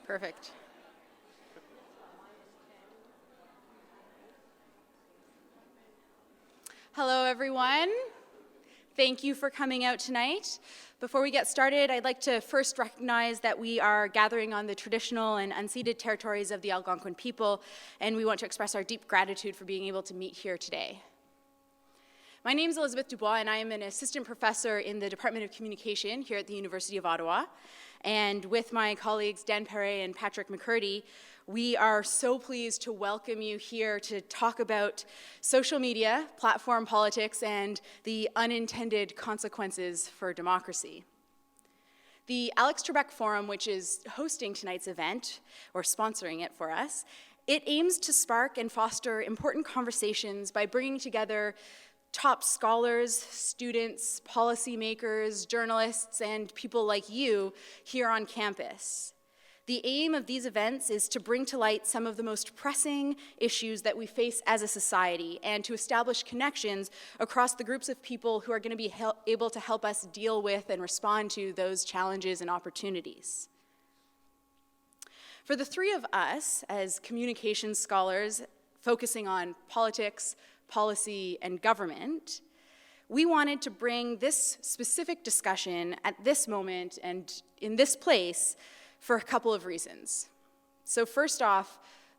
Perfect. Hello, everyone. Thank you for coming out tonight. Before we get started, I'd like to first recognize that we are gathering on the traditional and unceded territories of the Algonquin people, and we want to express our deep gratitude for being able to meet here today. My name is Elizabeth Dubois, and I am an assistant professor in the Department of Communication here at the University of Ottawa. And with my colleagues Dan Perret and Patrick McCurdy, we are so pleased to welcome you here to talk about social media, platform politics, and the unintended consequences for democracy. The Alex Trebek Forum, which is hosting tonight's event, or sponsoring it for us, it aims to spark and foster important conversations by bringing together top scholars, students, policymakers, journalists, and people like you here on campus. The aim of these events is to bring to light some of the most pressing issues that we face as a society and to establish connections across the groups of people who are going to be able to help us deal with and respond to those challenges and opportunities. For the three of us as communications scholars focusing on politics, policy, and government, we wanted to bring this specific discussion at this moment and in this place for a couple of reasons. So first off,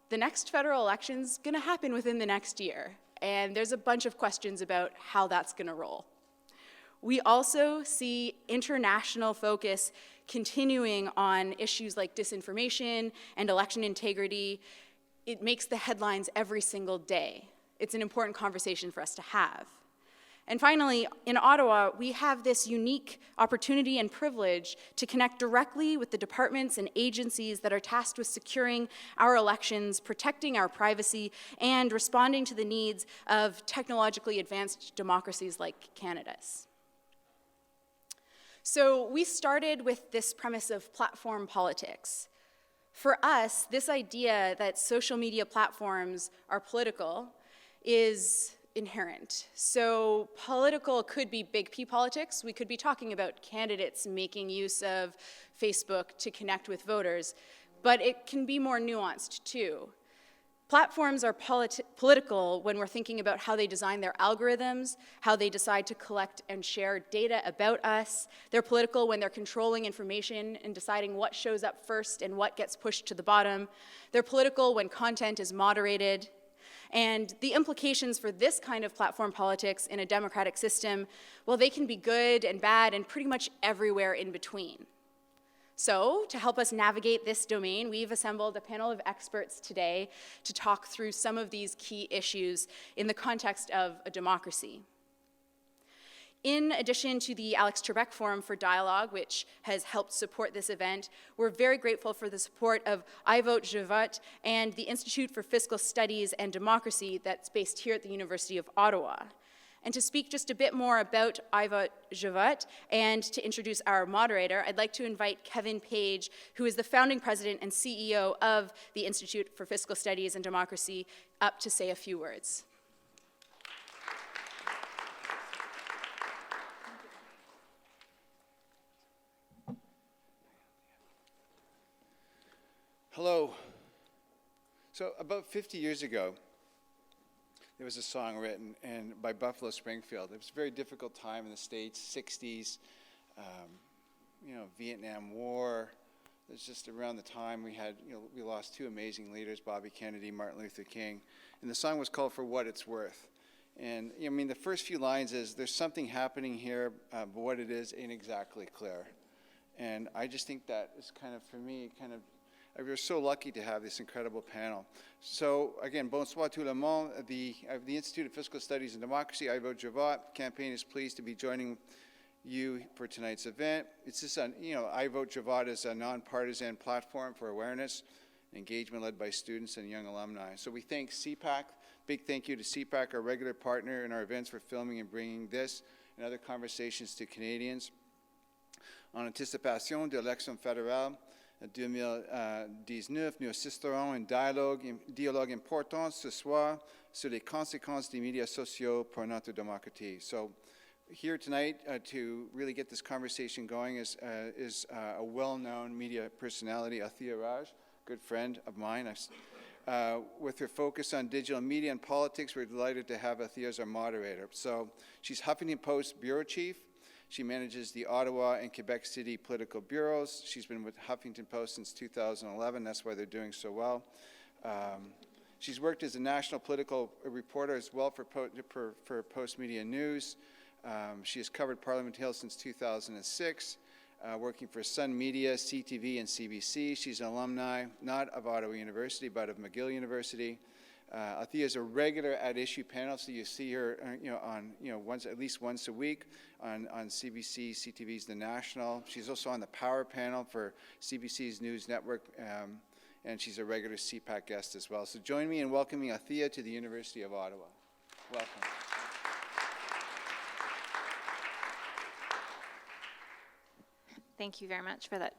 the next federal election's gonna happen within the next year, and there's a bunch of questions about how that's gonna roll. We also see international focus continuing on issues like disinformation and election integrity. It makes the headlines every single day. It's an important conversation for us to have. And finally, in Ottawa, we have this unique opportunity and privilege to connect directly with the departments and agencies that are tasked with securing our elections, protecting our privacy, and responding to the needs of technologically advanced democracies like Canada's. So we started with this premise of platform politics. For us, this idea that social media platforms are political is inherent. So political could be big P politics. We could be talking about candidates making use of Facebook to connect with voters, but it can be more nuanced too. Platforms are political when we're thinking about how they design their algorithms, how they decide to collect and share data about us. They're political when they're controlling information and deciding what shows up first and what gets pushed to the bottom. They're political when content is moderated. And the implications for this kind of platform politics in a democratic system, well, they can be good and bad and pretty much everywhere in between. So, to help us navigate this domain, we've assembled a panel of experts today to talk through some of these key issues in the context of a democracy. In addition to the Alex Trebek Forum for Dialogue, which has helped support this event, we're very grateful for the support of I Vote, Je Vote, and the Institute for Fiscal Studies and Democracy that's based here at the University of Ottawa. And to speak just a bit more about I Vote, Je Vote, and to introduce our moderator, I'd like to invite Kevin Page, who is the founding president and CEO of the Institute for Fiscal Studies and Democracy, up to say a few words. Hello. So about 50 years ago, there was a song written by Buffalo Springfield. It was a very difficult time in the States, 60s, Vietnam War. It was just around the time we lost two amazing leaders, Bobby Kennedy, Martin Luther King. And the song was called For What It's Worth. And the first few lines is, there's something happening here, but what it is ain't exactly clear. And I just think that is for me, we're so lucky to have this incredible panel. So again, bonsoir tout le monde. The Institute of Fiscal Studies and Democracy, I Vote, Je Vote campaign is pleased to be joining you for tonight's event. It's just I Vote, Je Vote is a nonpartisan platform for awareness, engagement led by students and young alumni. So we thank CPAC. Big thank you to CPAC, our regular partner in our events for filming and bringing this and other conversations to Canadians. En anticipation de l'élection fédérale 2019, nous assisterons à un dialogue important ce soir sur les conséquences des médias sociaux pour notre démocratie. So Here tonight to really get this conversation going is a well-known media personality, Athia Raj, good friend of mine. With her focus on digital media and politics, we're delighted to have Athia as our moderator. So she's Huffington Post bureau chief. She manages the Ottawa and Quebec City political bureaus. She's been with Huffington Post since 2011. That's why they're doing so well. She's worked as a national political reporter as well for Post Media News. She has covered Parliament Hill since 2006, working for Sun Media, CTV, and CBC. She's an alumni, not of Ottawa University, but of McGill University. Athia is a regular at issue panel, so you see her, at least once a week on CBC, CTV's The National. She's also on the Power panel for CBC's News Network, and she's a regular CPAC guest as well. So join me in welcoming Athia to the University of Ottawa. Welcome. Thank you very much for that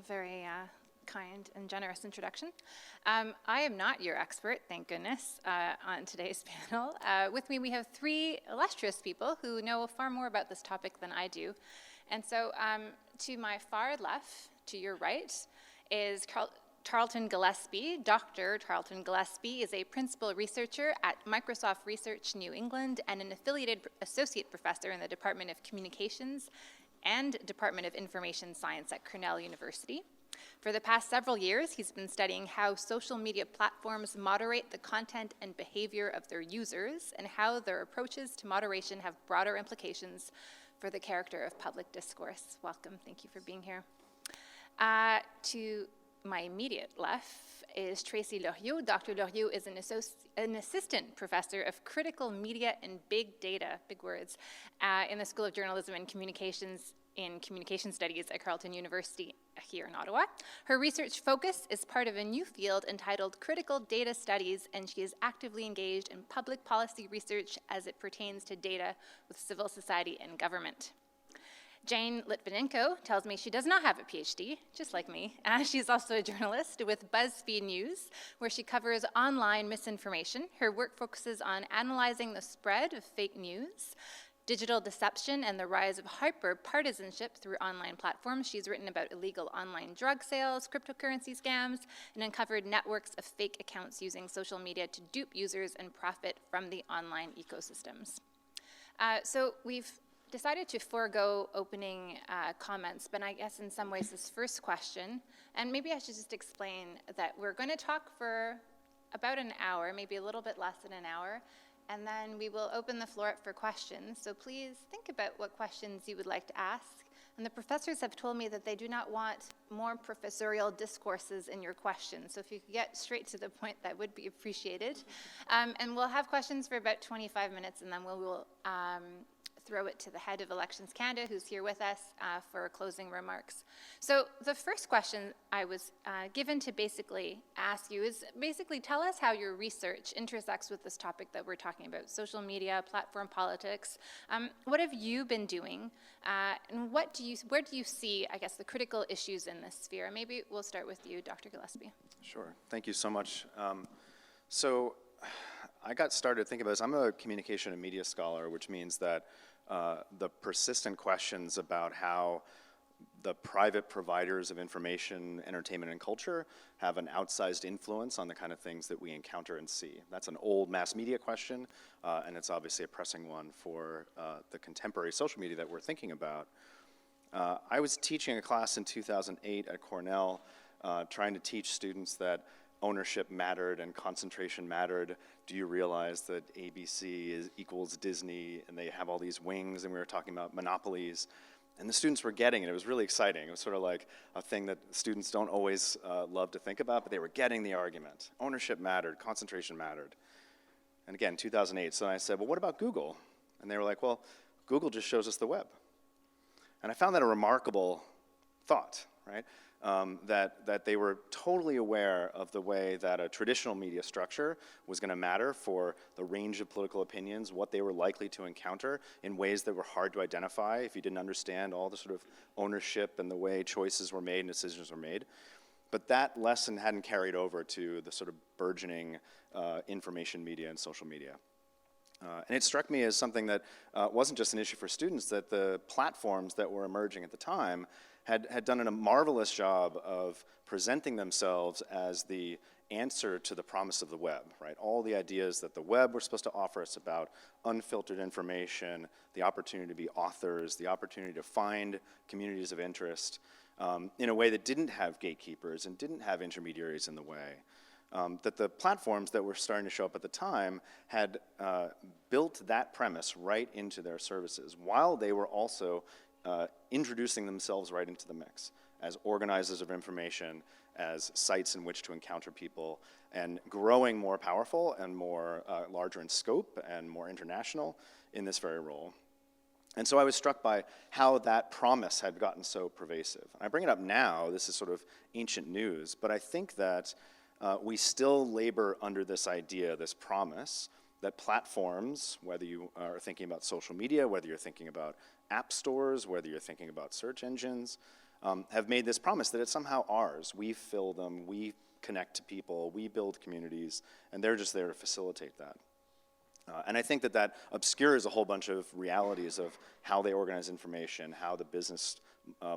very kind and generous introduction. I am not your expert, thank goodness, on today's panel. With me, we have three illustrious people who know far more about this topic than I do. And so to my far left, to your right, is Tarleton Gillespie. Dr. Tarleton Gillespie is a principal researcher at Microsoft Research New England and an affiliated associate professor in the Department of Communications and Department of Information Science at Cornell University. For the past several years, he's been studying how social media platforms moderate the content and behavior of their users and how their approaches to moderation have broader implications for the character of public discourse. Welcome, thank you for being here. To my immediate left is Tracy Loriot. Dr. Loriot is an assistant professor of critical media and big data, big words, in the School of Journalism and Communications in Communication Studies at Carleton University here in Ottawa. Her research focus is part of a new field entitled Critical Data Studies, and she is actively engaged in public policy research as it pertains to data with civil society and government. Jane Litvinenko tells me she does not have a PhD, just like me. She's also a journalist with BuzzFeed News, where she covers online misinformation. Her work focuses on analyzing the spread of fake news, digital deception, and the rise of hyper-partisanship through online platforms. She's written about illegal online drug sales, cryptocurrency scams, and uncovered networks of fake accounts using social media to dupe users and profit from the online ecosystems. So we've decided to forego opening comments, but I guess in some ways this first question, and maybe I should just explain that we're going to talk for about an hour, maybe a little bit less than an hour, and then we will open the floor up for questions. So please think about what questions you would like to ask. And the professors have told me that they do not want more professorial discourses in your questions. So if you could get straight to the point, that would be appreciated. And we'll have questions for about 25 minutes, and then we will throw it to the head of Elections Canada, who's here with us for closing remarks. So the first question I was given to basically ask you is basically tell us how your research intersects with this topic that we're talking about, social media, platform politics. What have you been doing? And where do you see, I guess, the critical issues in this sphere? Maybe we'll start with you, Dr. Gillespie. Sure, thank you so much. So I got started thinking about this. I'm a communication and media scholar, which means that the persistent questions about how the private providers of information, entertainment, and culture have an outsized influence on the kind of things that we encounter and see. That's an old mass media question, and it's obviously a pressing one for the contemporary social media that we're thinking about. I was teaching a class in 2008 at Cornell, trying to teach students that ownership mattered and concentration mattered. Do you realize that ABC equals Disney and they have all these wings, and we were talking about monopolies, and the students were getting it. It was really exciting. It was sort of like a thing that students don't always love to think about, but they were getting the argument. Ownership mattered, concentration mattered. And again, 2008, so I said, well, what about Google? And they were like, well, Google just shows us the web. And I found that a remarkable thought, right? That they were totally aware of the way that a traditional media structure was going to matter for the range of political opinions, what they were likely to encounter in ways that were hard to identify if you didn't understand all the sort of ownership and the way choices were made and decisions were made. But that lesson hadn't carried over to the sort of burgeoning information media and social media. And it struck me as something that wasn't just an issue for students, that the platforms that were emerging at the time had done a marvelous job of presenting themselves as the answer to the promise of the web, right? All the ideas that the web was supposed to offer us about unfiltered information, the opportunity to be authors, the opportunity to find communities of interest in a way that didn't have gatekeepers and didn't have intermediaries in the way. That the platforms that were starting to show up at the time had built that premise right into their services, while they were also introducing themselves right into the mix as organizers of information, as sites in which to encounter people, and growing more powerful and more larger in scope and more international in this very role. And so I was struck by how that promise had gotten so pervasive. I bring it up now, this is sort of ancient news, but I think that we still labor under this idea, this promise, that platforms, whether you are thinking about social media, whether you're thinking about app stores, whether you're thinking about search engines, have made this promise that it's somehow ours. We fill them, we connect to people, we build communities, and they're just there to facilitate that. And I think that that obscures a whole bunch of realities of how they organize information, how the business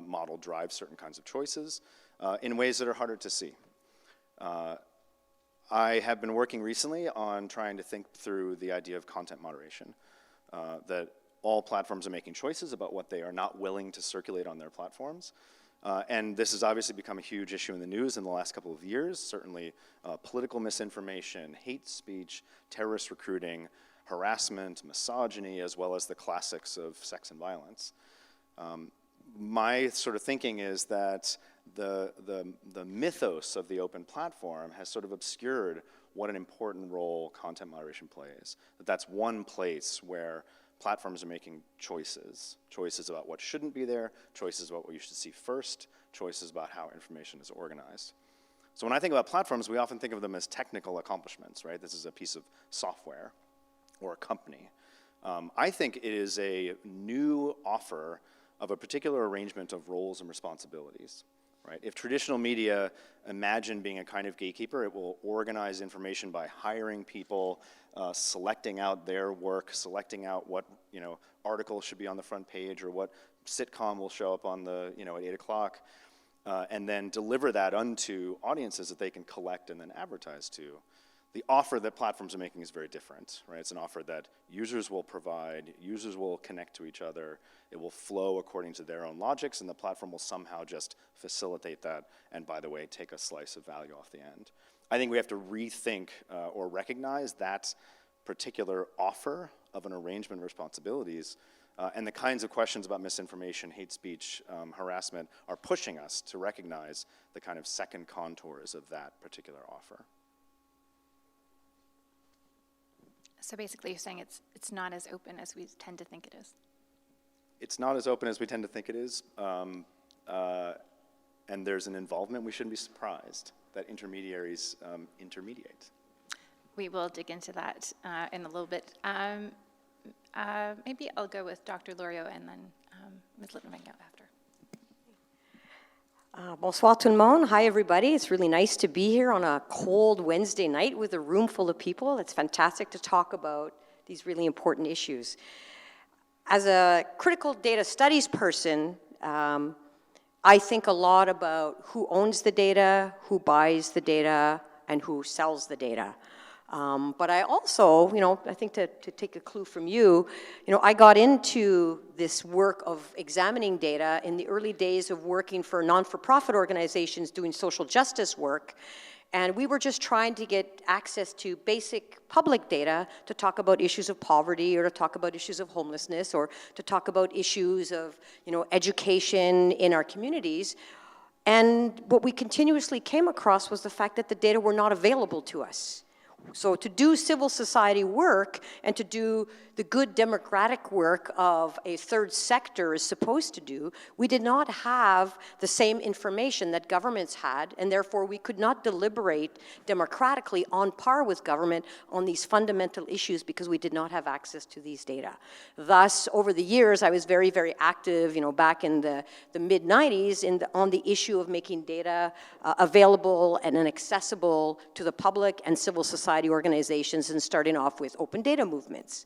model drives certain kinds of choices in ways that are harder to see. I have been working recently on trying to think through the idea of content moderation, that all platforms are making choices about what they are not willing to circulate on their platforms. And this has obviously become a huge issue in the news in the last couple of years, certainly political misinformation, hate speech, terrorist recruiting, harassment, misogyny, as well as the classics of sex and violence. My sort of thinking is that the mythos of the open platform has sort of obscured what an important role content moderation plays. That's one place where platforms are making choices about what shouldn't be there, choices about what you should see first, choices about how information is organized. So when I think about platforms, we often think of them as technical accomplishments, right? This is a piece of software or a company. I think it is a new offer of a particular arrangement of roles and responsibilities, right? If traditional media imagine being a kind of gatekeeper, it will organize information by hiring people, selecting out their work, selecting out what article should be on the front page or what sitcom will show up on the at 8 o'clock, and then deliver that unto audiences that they can collect and then advertise to. The offer that platforms are making is very different, right? It's an offer that users will provide, users will connect to each other, it will flow according to their own logics, and the platform will somehow just facilitate that, and by the way, take a slice of value off the end. I think we have to rethink or recognize that particular offer of an arrangement of responsibilities, and the kinds of questions about misinformation, hate speech, harassment are pushing us to recognize the kind of second contours of that particular offer. So basically you're saying it's not as open as we tend to think it is. It's not as open as we tend to think it is, and there's an involvement. We shouldn't be surprised that intermediaries intermediate. We will dig into that in a little bit. Maybe I'll go with Dr. Loriot and then Ms. Littenweg after. Bonsoir tout le monde. Hi, everybody. It's really nice to be here on a cold Wednesday night with a room full of people. It's fantastic to talk about these really important issues. As a critical data studies person, I think a lot about who owns the data, who buys the data, and who sells the data. But I also, I think to take a clue from you, I got into this work of examining data in the early days of working for non-for-profit organizations doing social justice work. And we were just trying to get access to basic public data to talk about issues of poverty or to talk about issues of homelessness or to talk about issues of, education in our communities. And what we continuously came across was the fact that the data were not available to us. So to do civil society work and to do the good democratic work of a third sector is supposed to do, we did not have the same information that governments had, and therefore we could not deliberate democratically on par with government on these fundamental issues because we did not have access to these data. Thus, over the years, I was very, very active, back in the mid-90s on the issue of making data available and accessible to the public and civil society society organizations and starting off with open data movements.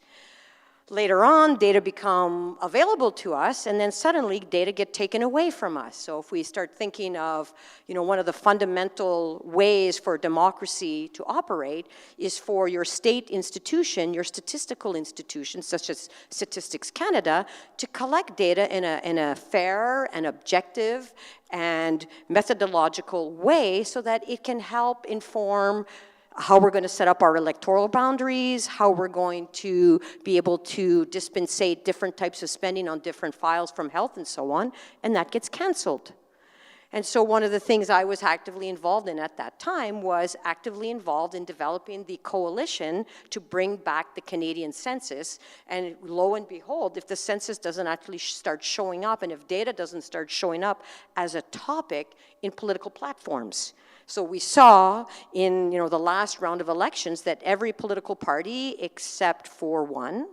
Later on, data become available to us, and then suddenly data get taken away from us. So if we start thinking of, one of the fundamental ways for democracy to operate is for your state institution, your statistical institution, such as Statistics Canada, to collect data in a fair and objective and methodological way so that it can help inform how we're going to set up our electoral boundaries, how we're going to be able to dispensate different types of spending on different files from health and so on, and that gets canceled. And so one of the things I was actively involved in at that time was actively involved in developing the coalition to bring back the Canadian census. And lo and behold, if the census doesn't actually start showing up, and if data doesn't start showing up as a topic in political platforms. So we saw in the last round of elections that every political party except for one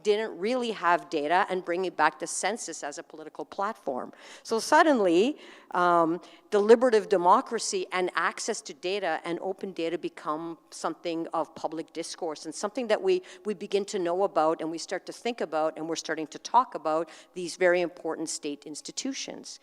didn't really have data and bringing back the census as a political platform. So suddenly, deliberative democracy and access to data and open data become something of public discourse and something that we begin to know about and we start to think about and we're starting to talk about these very important state institutions.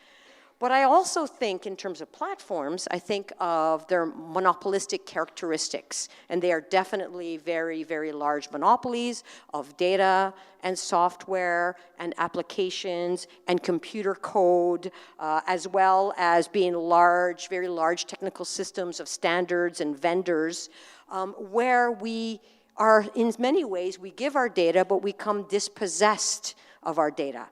But I also think, in terms of platforms, I think of their monopolistic characteristics. And they are definitely very, very large monopolies of data and software and applications and computer code, as well as being large, very large technical systems of standards and vendors, where we are, in many ways, we give our data, but we come dispossessed of our data.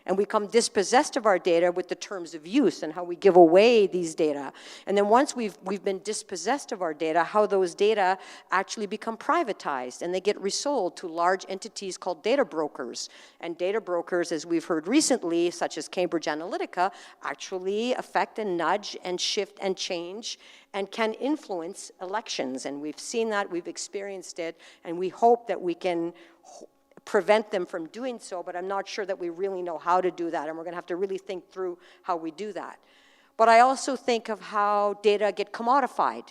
And we become dispossessed of our data with the terms of use and how we give away these data. And then once we've been dispossessed of our data, how those data actually become privatized and they get resold to large entities called data brokers. And data brokers, as we've heard recently, such as Cambridge Analytica, actually affect and nudge and shift and change and can influence elections. And we've seen that, we've experienced it, and we hope that we can prevent them from doing so, but I'm not sure that we really know how to do that, and we're going to have to really think through how we do that. But I also think of how data get commodified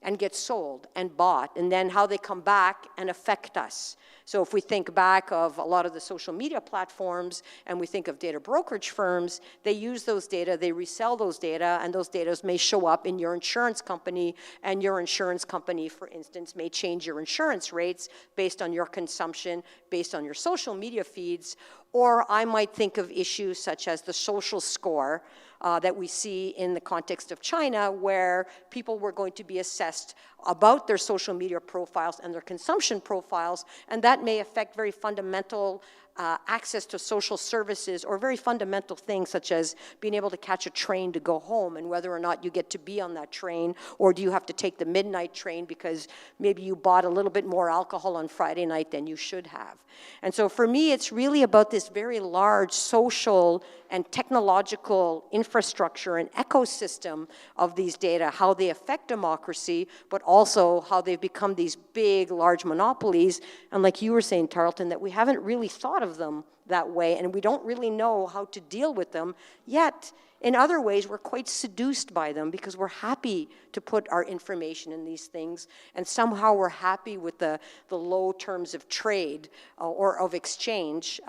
and get sold and bought, and then how they come back and affect us. So if we think back of a lot of the social media platforms and we think of data brokerage firms, they use those data, they resell those data, and those data may show up in your insurance company, and your insurance company, for instance, may change your insurance rates based on your consumption, based on your social media feeds. Or I might think of issues such as the social score that we see in the context of China, where people were going to be assessed about their social media profiles and their consumption profiles, and that may affect very fundamental access to social services or very fundamental things such as being able to catch a train to go home and whether or not you get to be on that train, or do you have to take the midnight train because maybe you bought a little bit more alcohol on Friday night than you should have. And so for me, it's really about this very large social and technological infrastructure and ecosystem of these data, how they affect democracy, but also how they've become these big, large monopolies. And like you were saying, Tarleton, that we haven't really thought of them that way, and we don't really know how to deal with them, yet in other ways we're quite seduced by them because we're happy to put our information in these things, and somehow we're happy with the low terms of trade or of exchange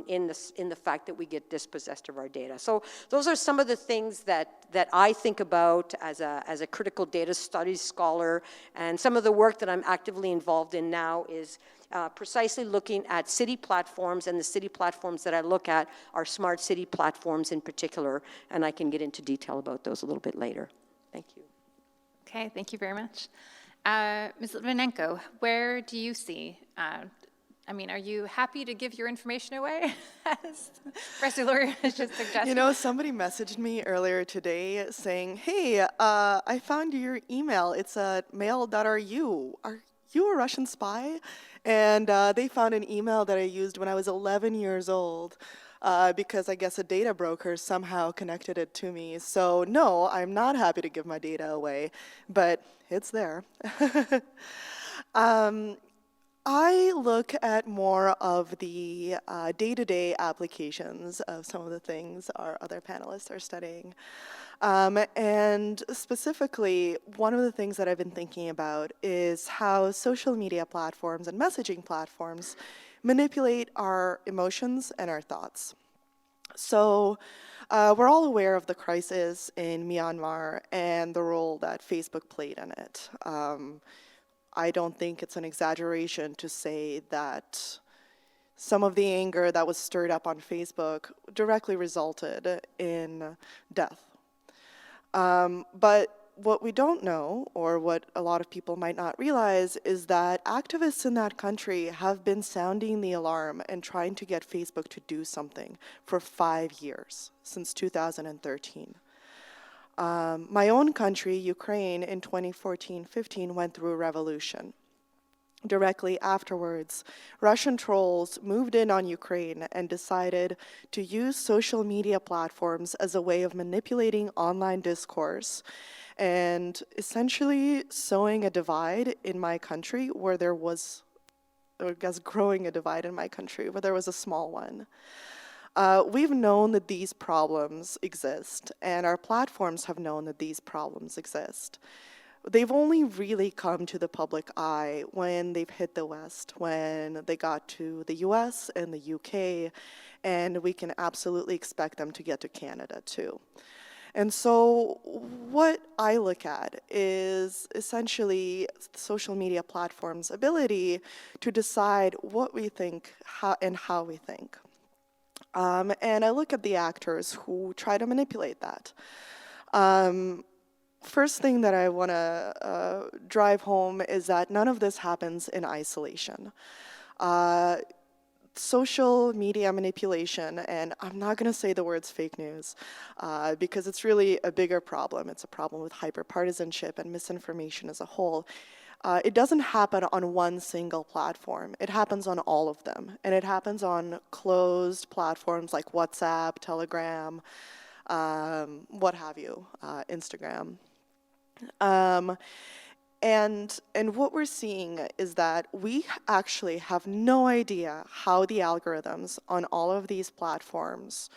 in the fact that we get dispossessed of our data. So those are some of the things that I think about as a critical data studies scholar, and some of the work that I'm actively involved in now is precisely looking at city platforms, and the city platforms that I look at are smart city platforms in particular, and I can get into detail about those a little bit later. Thank you. Okay, thank you very much. Ms. Litvinenko, where do you see, are you happy to give your information away, as Professor Lurie has just suggested? You know, somebody messaged me earlier today saying, hey, I found your email. It's at mail.ru. Are you a Russian spy? And they found an email that I used when I was 11 years old because I guess a data broker somehow connected it to me. So no, I'm not happy to give my data away, but it's there. I look at more of the day-to-day applications of some of the things our other panelists are studying. And specifically, one of the things that I've been thinking about is how social media platforms and messaging platforms manipulate our emotions and our thoughts. So we're all aware of the crisis in Myanmar and the role that Facebook played in it. I don't think it's an exaggeration to say that some of the anger that was stirred up on Facebook directly resulted in death. But what we don't know, or what a lot of people might not realize, is that activists in that country have been sounding the alarm and trying to get Facebook to do something for 5 years, since 2013. My own country, Ukraine, in 2014-15 went through a revolution. Directly afterwards, Russian trolls moved in on Ukraine and decided to use social media platforms as a way of manipulating online discourse and essentially sowing a divide in my country where there was, or I guess growing a divide in my country where there was a small one. We've known that these problems exist, and our platforms have known that these problems exist. They've only really come to the public eye when they've hit the West, when they got to the US and the UK, and we can absolutely expect them to get to Canada too. And so what I look at is essentially social media platforms' ability to decide what we think and how we think. And I look at the actors who try to manipulate that. First thing that I want to drive home is that none of this happens in isolation. Social media manipulation, and I'm not going to say the words fake news, because it's really a bigger problem. It's a problem with hyperpartisanship and misinformation as a whole. It doesn't happen on one single platform. It happens on all of them. And it happens on closed platforms like WhatsApp, Telegram, what have you, Instagram. And what we're seeing is that we actually have no idea how the algorithms on all of these platforms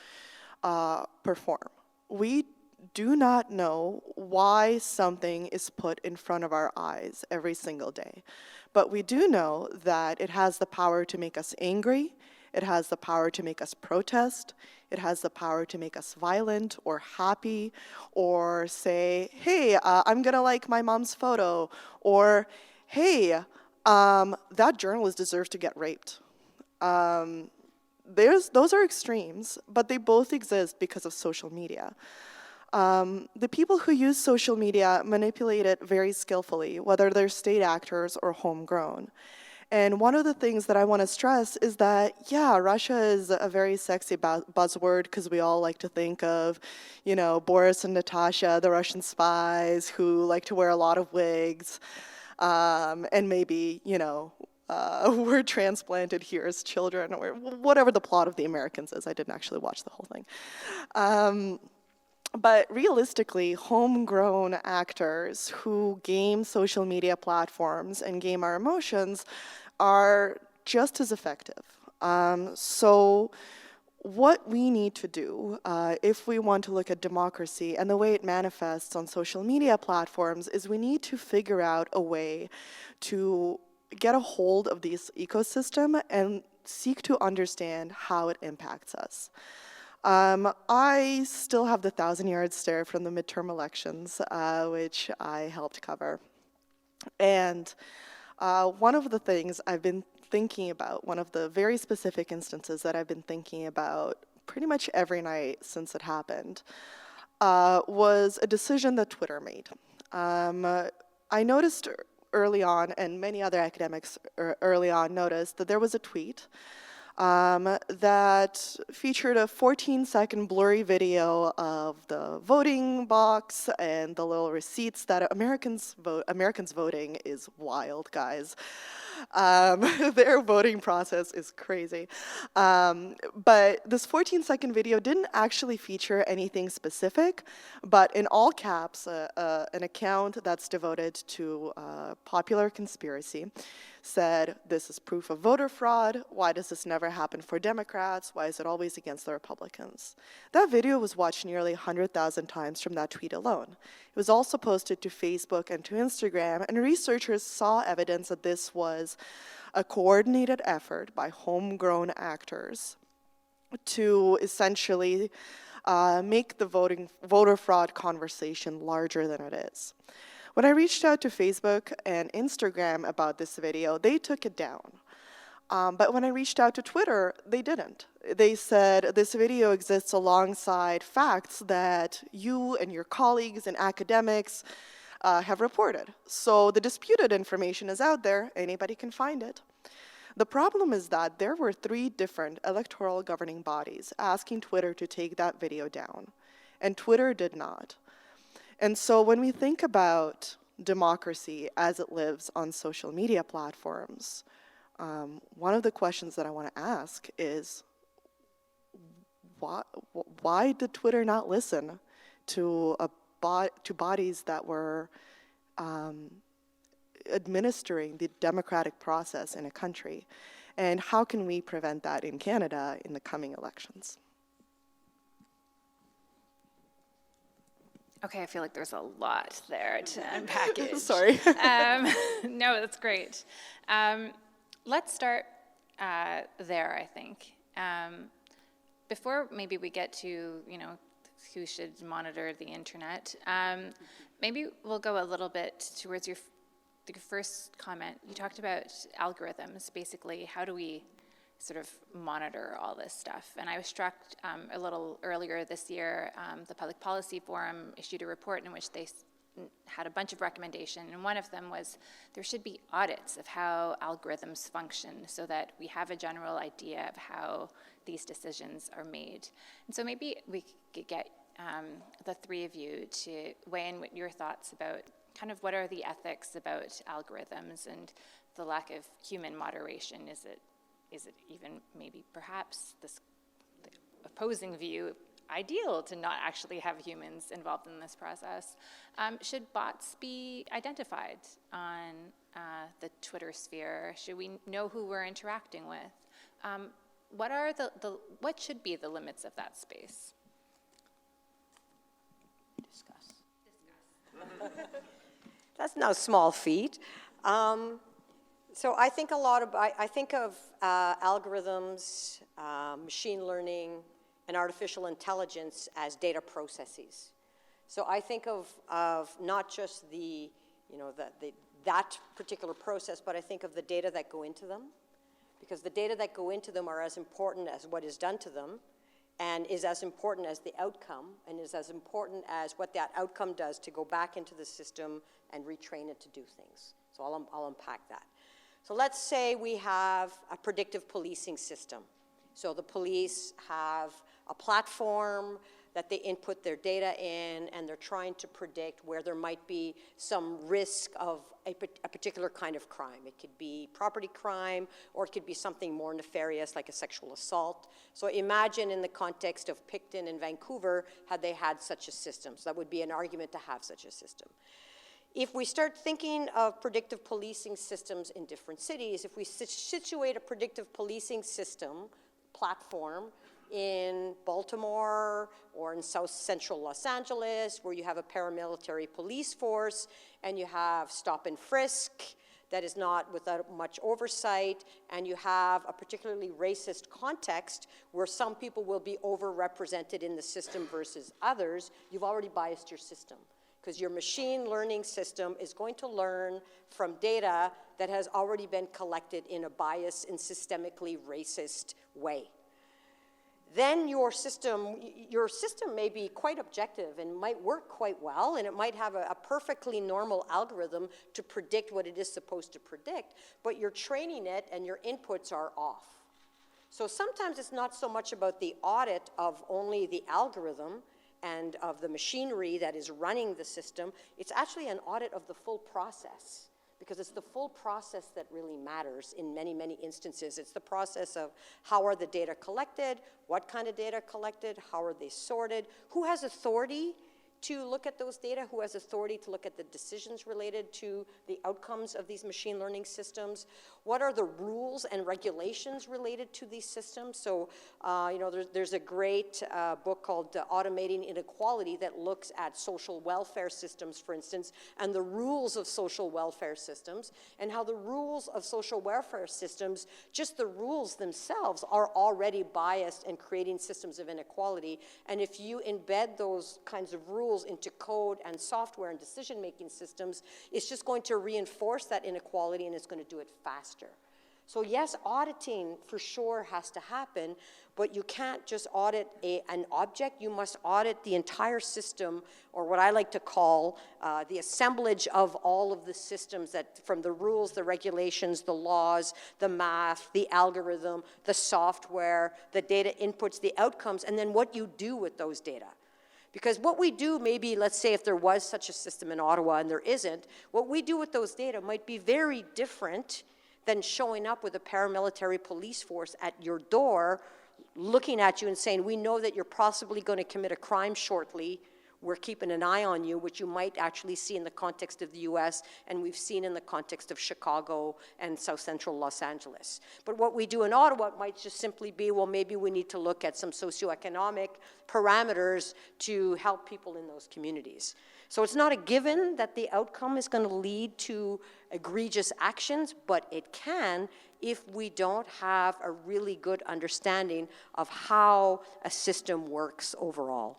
perform. We do not know why something is put in front of our eyes every single day. But we do know that it has the power to make us angry, it has the power to make us protest, it has the power to make us violent or happy, or say, hey, I'm gonna like my mom's photo, or hey, that journalist deserves to get raped. Those are extremes, but they both exist because of social media. The people who use social media manipulate it very skillfully, whether they're state actors or homegrown. And one of the things that I want to stress is that, yeah, Russia is a very sexy buzzword because we all like to think of, you know, Boris and Natasha, the Russian spies who like to wear a lot of wigs, and maybe, you know, were transplanted here as children, or whatever the plot of The Americans is. I didn't actually watch the whole thing. But realistically, homegrown actors who game social media platforms and game our emotions are just as effective. So what we need to do, if we want to look at democracy and the way it manifests on social media platforms, is we need to figure out a way to get a hold of this ecosystem and seek to understand how it impacts us. I still have the 1,000-yard stare from the midterm elections, which I helped cover. And one of the things I've been thinking about, one of the very specific instances that I've been thinking about pretty much every night since it happened, was a decision that Twitter made. I noticed early on, and many other academics early on noticed, that there was a tweet that featured a 14-second blurry video of the voting box and the little receipts that Americans voting is wild, guys. Their voting process is crazy. But this 14-second video didn't actually feature anything specific, but in all caps, an account that's devoted to popular conspiracy said, this is proof of voter fraud. Why does this never happen for Democrats? Why is it always against the Republicans? That video was watched nearly 100,000 times from that tweet alone. It was also posted to Facebook and to Instagram, and researchers saw evidence that this was a coordinated effort by homegrown actors to essentially make the voter fraud conversation larger than it is. When I reached out to Facebook and Instagram about this video, they took it down. But when I reached out to Twitter, they didn't. They said this video exists alongside facts that you and your colleagues and academics have reported. So the disputed information is out there, anybody can find it. The problem is that there were 3 different electoral governing bodies asking Twitter to take that video down, and Twitter did not. And so when we think about democracy as it lives on social media platforms, one of the questions that I want to ask is, why did Twitter not listen to bodies that were administering the democratic process in a country? And how can we prevent that in Canada in the coming elections? Okay, I feel like there's a lot there to unpackage. Sorry. No, that's great. Let's start there, I think. Before maybe we get to, who should monitor the internet, maybe we'll go a little bit towards your first comment. You talked about algorithms, basically. How do we sort of monitor all this stuff? And I was struck a little earlier this year, the Public Policy Forum issued a report in which they had a bunch of recommendations, and one of them was there should be audits of how algorithms function so that we have a general idea of how these decisions are made. And so maybe we could get the 3 of you to weigh in with your thoughts about kind of what are the ethics about algorithms and the lack of human moderation. Is it even maybe perhaps the opposing view ideal to not actually have humans involved in this process? Should bots be identified on the Twitter sphere? Should we know who we're interacting with? What should be the limits of that space? Discuss. That's no small feat. So I think I think of algorithms, machine learning, and artificial intelligence as data processes. So I think of not just that particular process, but I think of the data that go into them, because the data that go into them are as important as what is done to them, and is as important as the outcome, and is as important as what that outcome does to go back into the system and retrain it to do things. So I'll unpack that. So let's say we have a predictive policing system. So the police have a platform that they input their data in, and they're trying to predict where there might be some risk of a particular kind of crime. It could be property crime, or it could be something more nefarious like a sexual assault. So imagine in the context of Picton and Vancouver, had they had such a system. So that would be an argument to have such a system. If we start thinking of predictive policing systems in different cities, if we situate a predictive policing system platform in Baltimore or in South Central Los Angeles, where you have a paramilitary police force and you have stop and frisk that is not without much oversight, and you have a particularly racist context where some people will be overrepresented in the system versus others, you've already biased your system. Because your machine learning system is going to learn from data that has already been collected in a biased and systemically racist way. Then your system may be quite objective and might work quite well, and it might have a perfectly normal algorithm to predict what it is supposed to predict, but you're training it and your inputs are off. So sometimes it's not so much about the audit of only the algorithm and of the machinery that is running the system, it's actually an audit of the full process, because it's the full process that really matters in many, many instances. It's the process of how are the data collected, what kind of data collected, how are they sorted, who has authority to look at those data, who has authority to look at the decisions related to the outcomes of these machine learning systems, what are the rules and regulations related to these systems. So, you know, there's a great book called Automating Inequality that looks at social welfare systems, for instance, and the rules of social welfare systems, and how the rules of social welfare systems, just the rules themselves, are already biased and creating systems of inequality. And if you embed those kinds of rules into code and software and decision-making systems, it's just going to reinforce that inequality, and it's going to do it faster. So yes, auditing for sure has to happen, but you can't just audit an object. You must audit the entire system, or what I like to call the assemblage of all of the systems, that from the rules, the regulations, the laws, the math, the algorithm, the software, the data inputs, the outcomes, and then what you do with those data. Because what we do, maybe, let's say if there was such a system in Ottawa and there isn't, what we do with those data might be very different than showing up with a paramilitary police force at your door, looking at you and saying, we know that you're possibly going to commit a crime shortly. We're keeping an eye on you, which you might actually see in the context of the US, and we've seen in the context of Chicago and South Central Los Angeles. But what we do in Ottawa might just simply be, well, maybe we need to look at some socioeconomic parameters to help people in those communities. So it's not a given that the outcome is going to lead to egregious actions, but it can if we don't have a really good understanding of how a system works overall.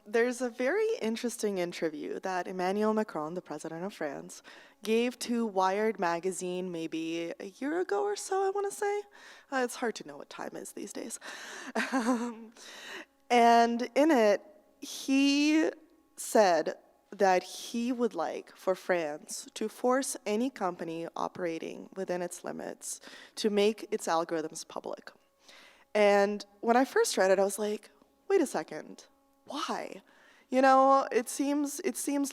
There's a very interesting interview that Emmanuel Macron, the president of France, gave to Wired magazine maybe a year ago or so, I want to say. It's hard to know what time is these days. And in it, he said that he would like for France to force any company operating within its limits to make its algorithms public. And when I first read it, I was like, wait a second. Why? You know, it seems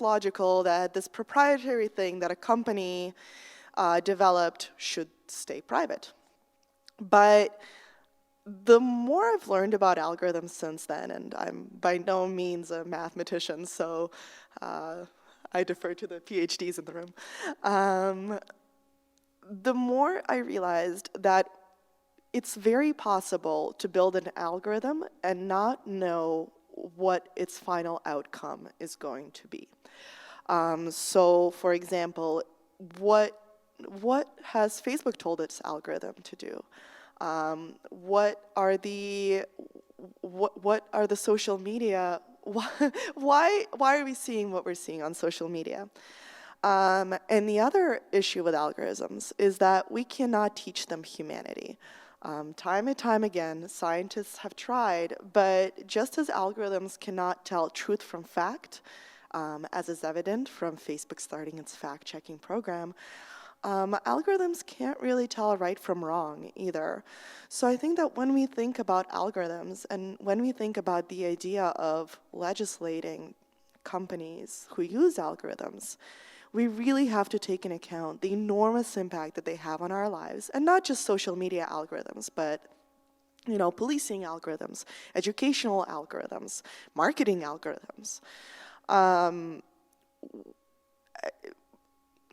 logical that this proprietary thing that a company developed should stay private. But the more I've learned about algorithms since then, and I'm by no means a mathematician, so I defer to the PhDs in the room, the more I realized that it's very possible to build an algorithm and not know what its final outcome is going to be. So, for example, what has Facebook told its algorithm to do? What are the social media? Why are we seeing what we're seeing on social media? And the other issue with algorithms is that we cannot teach them humanity. Time and time again, scientists have tried, but just as algorithms cannot tell truth from fact, as is evident from Facebook starting its fact-checking program, algorithms can't really tell right from wrong either. So I think that when we think about algorithms and when we think about the idea of legislating companies who use algorithms, we really have to take into account the enormous impact that they have on our lives, and not just social media algorithms, but policing algorithms, educational algorithms, marketing algorithms.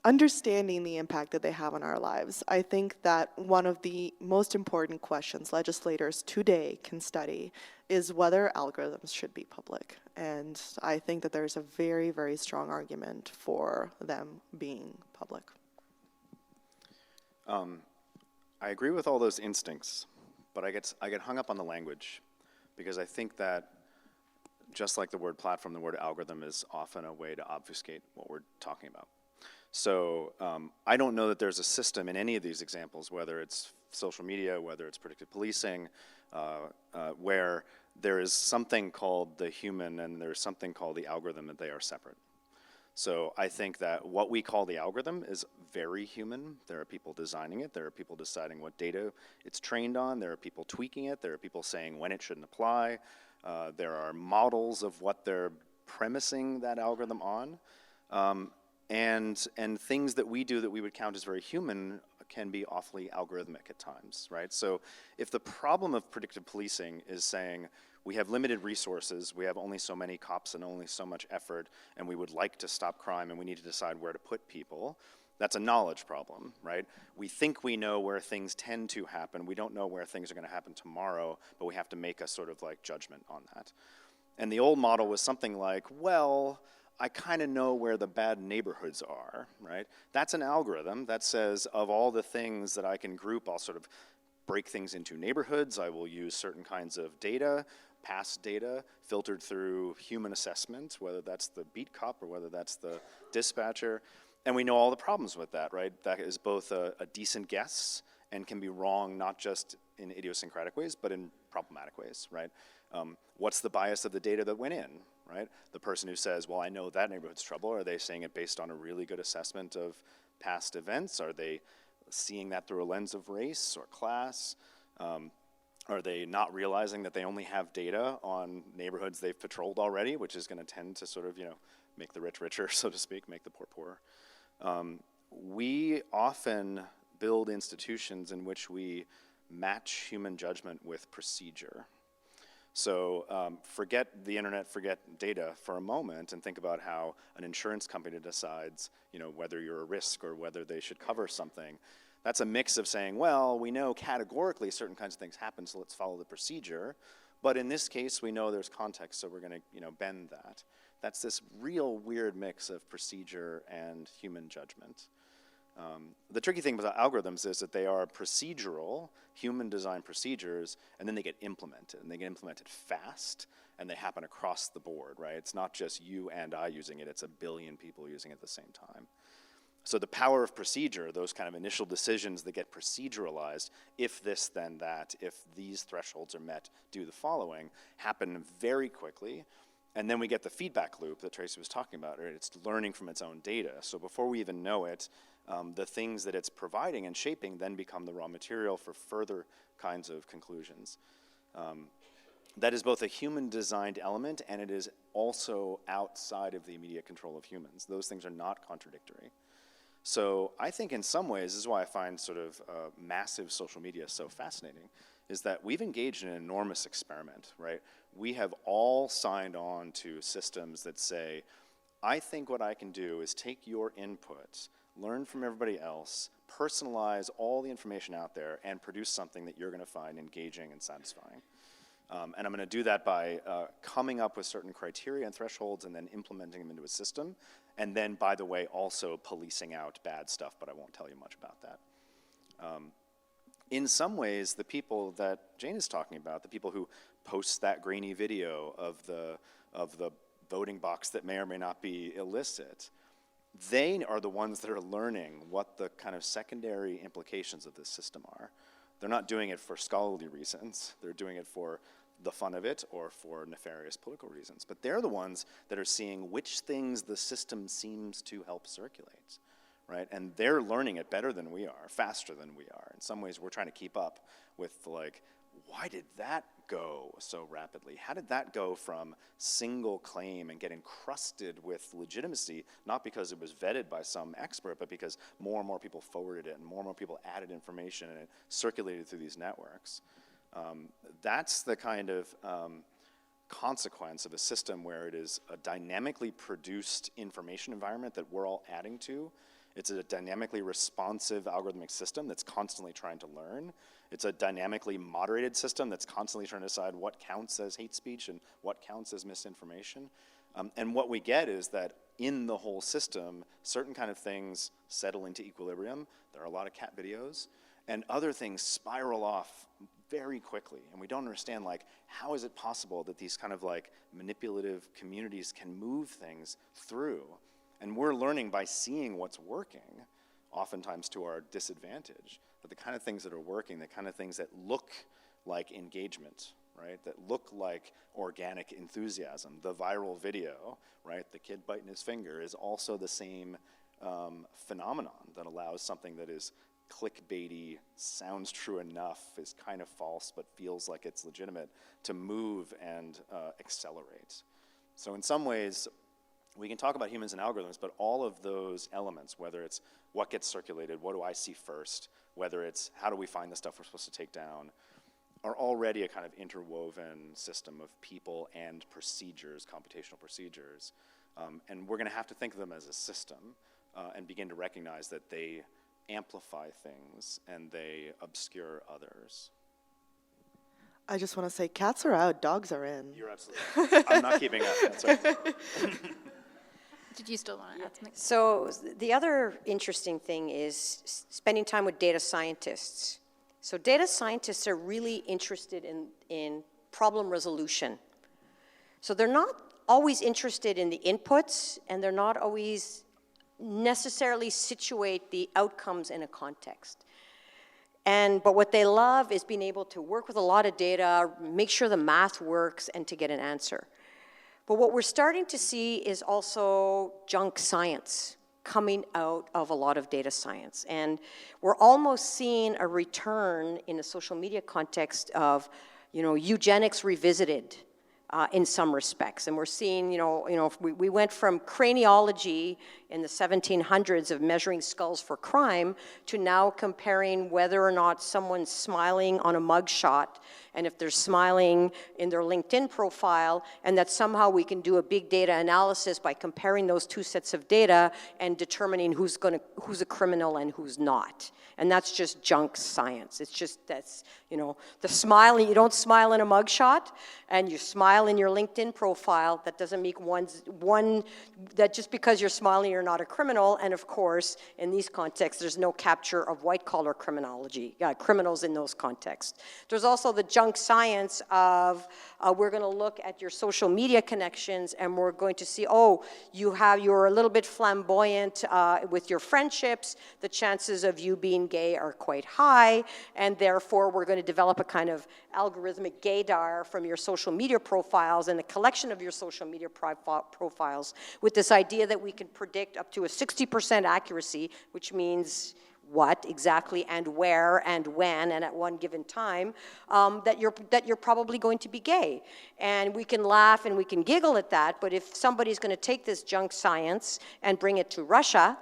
Understanding the impact that they have on our lives, I think that one of the most important questions legislators today can study is whether algorithms should be public. And I think that there's a very, very strong argument for them being public. I agree with all those instincts, but I get hung up on the language, because I think that just like the word platform, the word algorithm is often a way to obfuscate what we're talking about. So I don't know that there's a system in any of these examples, whether it's social media, whether it's predictive policing, where there is something called the human and there's something called the algorithm, and they are separate. So I think that what we call the algorithm is very human. There are people designing it. There are people deciding what data it's trained on. There are people tweaking it. There are people saying when it shouldn't apply. There are models of what they're premising that algorithm on. And things that we do that we would count as very human can be awfully algorithmic at times, right? So if the problem of predictive policing is saying we have limited resources, we have only so many cops and only so much effort, and we would like to stop crime and we need to decide where to put people, that's a knowledge problem, right? We think we know where things tend to happen. We don't know where things are going to happen tomorrow, but we have to make a sort of like judgment on that. And the old model was something like, well, I kind of know where the bad neighborhoods are, right? That's an algorithm that says of all the things that I can group, I'll sort of break things into neighborhoods. I will use certain kinds of data, past data, filtered through human assessment, whether that's the beat cop or whether that's the dispatcher. And we know all the problems with that, right? That is both a decent guess and can be wrong, not just in idiosyncratic ways, but in problematic ways, right? What's the bias of the data that went in, right? The person who says, well, I know that neighborhood's trouble, are they saying it based on a really good assessment of past events? Are they seeing that through a lens of race or class? Are they not realizing that they only have data on neighborhoods they've patrolled already, which is going to tend to sort of, make the rich richer, so to speak, make the poor poorer? We often build institutions in which we match human judgment with procedure. So forget the internet, forget data for a moment, and think about how an insurance company decides, whether you're a risk or whether they should cover something. That's a mix of saying, well, we know categorically certain kinds of things happen, so let's follow the procedure. But in this case, we know there's context, so we're going to, bend that. That's this real weird mix of procedure and human judgment. The tricky thing about algorithms is that they are procedural, human-designed procedures, and then they get implemented, and they get implemented fast, and they happen across the board, right? It's not just you and I using it, it's a billion people using it at the same time. So the power of procedure, those kind of initial decisions that get proceduralized, if this, then that, if these thresholds are met, do the following, happen very quickly. And then we get the feedback loop that Tracy was talking about, right? It's learning from its own data. So before we even know it, the things that it's providing and shaping then become the raw material for further kinds of conclusions. That is both a human-designed element, and it is also outside of the immediate control of humans. Those things are not contradictory. So I think in some ways, this is why I find sort of massive social media so fascinating, is that we've engaged in an enormous experiment, right? We have all signed on to systems that say, I think what I can do is take your input, learn from everybody else, personalize all the information out there, and produce something that you're going to find engaging and satisfying. And I'm going to do that by coming up with certain criteria and thresholds and then implementing them into a system. And then, by the way, also policing out bad stuff, but I won't tell you much about that. In some ways, the people that Jane is talking about, the people who post that grainy video of the voting box that may or may not be illicit, they are the ones that are learning what the kind of secondary implications of this system are. They're not doing it for scholarly reasons. They're doing it for the fun of it or for nefarious political reasons. But they're the ones that are seeing which things the system seems to help circulate, right? And they're learning it better than we are, faster than we are. In some ways, we're trying to keep up with, like, why did that go so rapidly? How did that go from single claim and get encrusted with legitimacy, not because it was vetted by some expert, but because more and more people forwarded it and more people added information and it circulated through these networks? That's the kind of consequence of a system where it is a dynamically produced information environment that we're all adding to. It's a dynamically responsive algorithmic system that's constantly trying to learn. It's a dynamically moderated system that's constantly trying to decide what counts as hate speech and what counts as misinformation. And what we get is that in the whole system, certain kind of things settle into equilibrium. There are a lot of cat videos, and other things spiral off very quickly. And we don't understand, like, how is it possible that these kind of like manipulative communities can move things through? And we're learning by seeing what's working, oftentimes to our disadvantage. But the kind of things that are working, the kind of things that look like engagement, right? That look like organic enthusiasm. The viral video, right? The kid biting his finger is also the same phenomenon that allows something that is clickbaity, sounds true enough, is kind of false, but feels like it's legitimate, to move and accelerate. So in some ways, we can talk about humans and algorithms, but all of those elements, whether it's what gets circulated, what do I see first, whether it's how do we find the stuff we're supposed to take down, are already a kind of interwoven system of people and procedures, computational procedures. And we're going to have to think of them as a system and begin to recognize that they amplify things and they obscure others. I just want to say, cats are out, dogs are in. You're absolutely right. I'm not keeping up. That's right. Did you still want to add something? So the other interesting thing is spending time with data scientists. So data scientists are really interested in problem resolution. So they're not always interested in the inputs, and they're not always necessarily situate the outcomes in a context. But what they love is being able to work with a lot of data, make sure the math works, and to get an answer. But what we're starting to see is also junk science coming out of a lot of data science. And we're almost seeing a return in a social media context of, eugenics revisited in some respects. And we're seeing, we went from craniology in the 1700s of measuring skulls for crime to now comparing whether or not someone's smiling on a mugshot, and if they're smiling in their LinkedIn profile, and that somehow we can do a big data analysis by comparing those two sets of data and determining who's a criminal and who's not. And that's just junk science. It's just, the smiling, you don't smile in a mugshot, and you smile in your LinkedIn profile, that doesn't make that just because you're smiling, you're not a criminal. And of course, in these contexts, there's no capture of white-collar criminals in those contexts. There's also the junk science of, we're gonna look at your social media connections, and we're going to see, you're a little bit flamboyant with your friendships, the chances of you being gay are quite high, and therefore we're going to develop a kind of algorithmic gaydar from your social media profiles and a collection of your social media profiles with this idea that we can predict up to a 60% accuracy, which means what exactly and where and when and at one given time, that you're probably going to be gay. And we can laugh and we can giggle at that, but if somebody's going to take this junk science and bring it to Russia,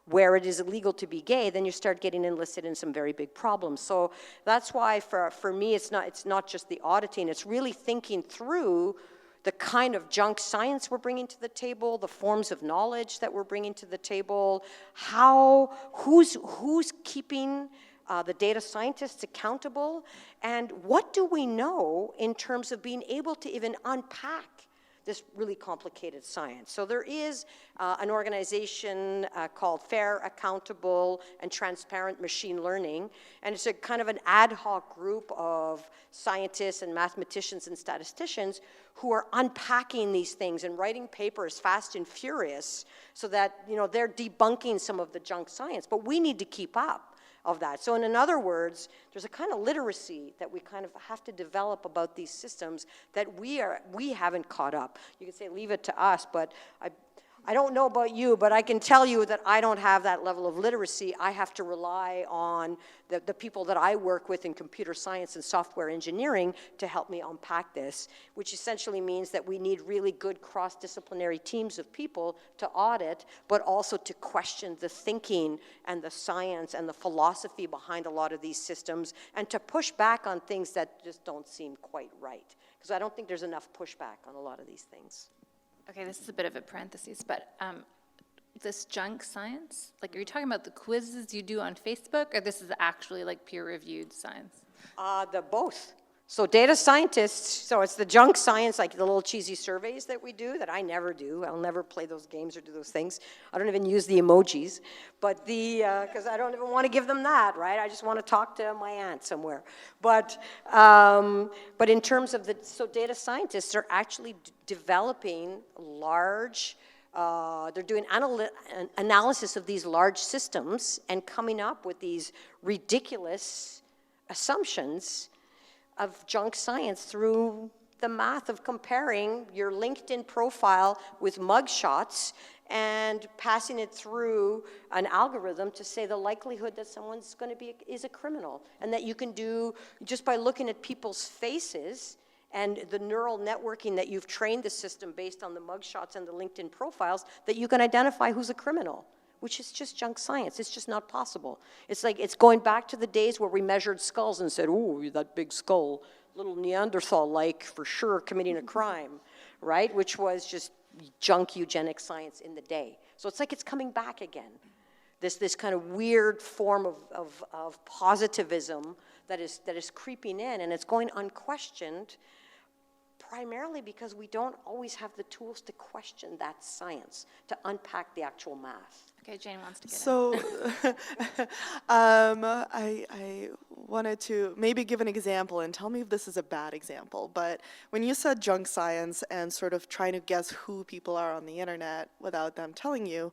where it is illegal to be gay, then you start getting enlisted in some very big problems. So that's why for me, it's not just the auditing, it's really thinking through the kind of junk science we're bringing to the table, the forms of knowledge that we're bringing to the table, who's keeping the data scientists accountable, and what do we know in terms of being able to even unpack this really complicated science. So there is an organization called Fair, Accountable, and Transparent Machine Learning, and it's a kind of an ad hoc group of scientists and mathematicians and statisticians who are unpacking these things and writing papers fast and furious so that they're debunking some of the junk science. But we need to keep up of that. So in other words, there's a kind of literacy that we kind of have to develop about these systems that we haven't caught up. You can say leave it to us, but I don't know about you, but I can tell you that I don't have that level of literacy. I have to rely on the people that I work with in computer science and software engineering to help me unpack this, which essentially means that we need really good cross-disciplinary teams of people to audit, but also to question the thinking and the science and the philosophy behind a lot of these systems, and to push back on things that just don't seem quite right. Because I don't think there's enough pushback on a lot of these things. Okay, this is a bit of a parenthesis, but this junk science, are you talking about the quizzes you do on Facebook, or this is actually peer-reviewed science? The both. So data scientists, so it's the junk science, like the little cheesy surveys that we do that I never do. I'll never play those games or do those things. I don't even use the emojis, but because I don't even want to give them that, right? I just want to talk to my aunt somewhere. But in terms of so data scientists are actually developing large, they're doing analysis of these large systems and coming up with these ridiculous assumptions of junk science through the math of comparing your LinkedIn profile with mugshots and passing it through an algorithm to say the likelihood that someone's going to is a criminal, and that you can do just by looking at people's faces and the neural networking that you've trained the system based on the mugshots and the LinkedIn profiles, that you can identify who's a criminal, which is just junk science. It's just not possible. It's like, it's going back to the days where we measured skulls and said, ooh, that big skull, little Neanderthal-like, for sure committing a crime, right? Which was just junk eugenic science in the day. So it's like it's coming back again. This kind of weird form of positivism that is creeping in, and it's going unquestioned, primarily because we don't always have the tools to question that science, to unpack the actual math. Okay, Jane wants to get in. So I wanted to maybe give an example and tell me if this is a bad example, but when you said junk science and sort of trying to guess who people are on the internet without them telling you,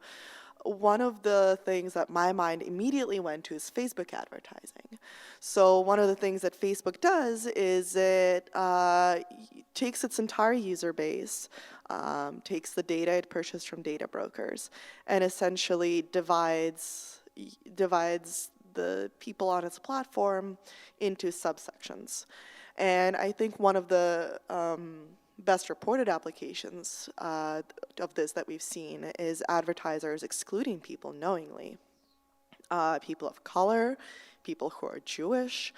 one of the things that my mind immediately went to is Facebook advertising. So one of the things that Facebook does is it takes its entire user base, takes the data it purchased from data brokers, and essentially divides the people on its platform into subsections. And I think one of the best reported applications of this that we've seen is advertisers excluding people knowingly. People of color, people who are Jewish.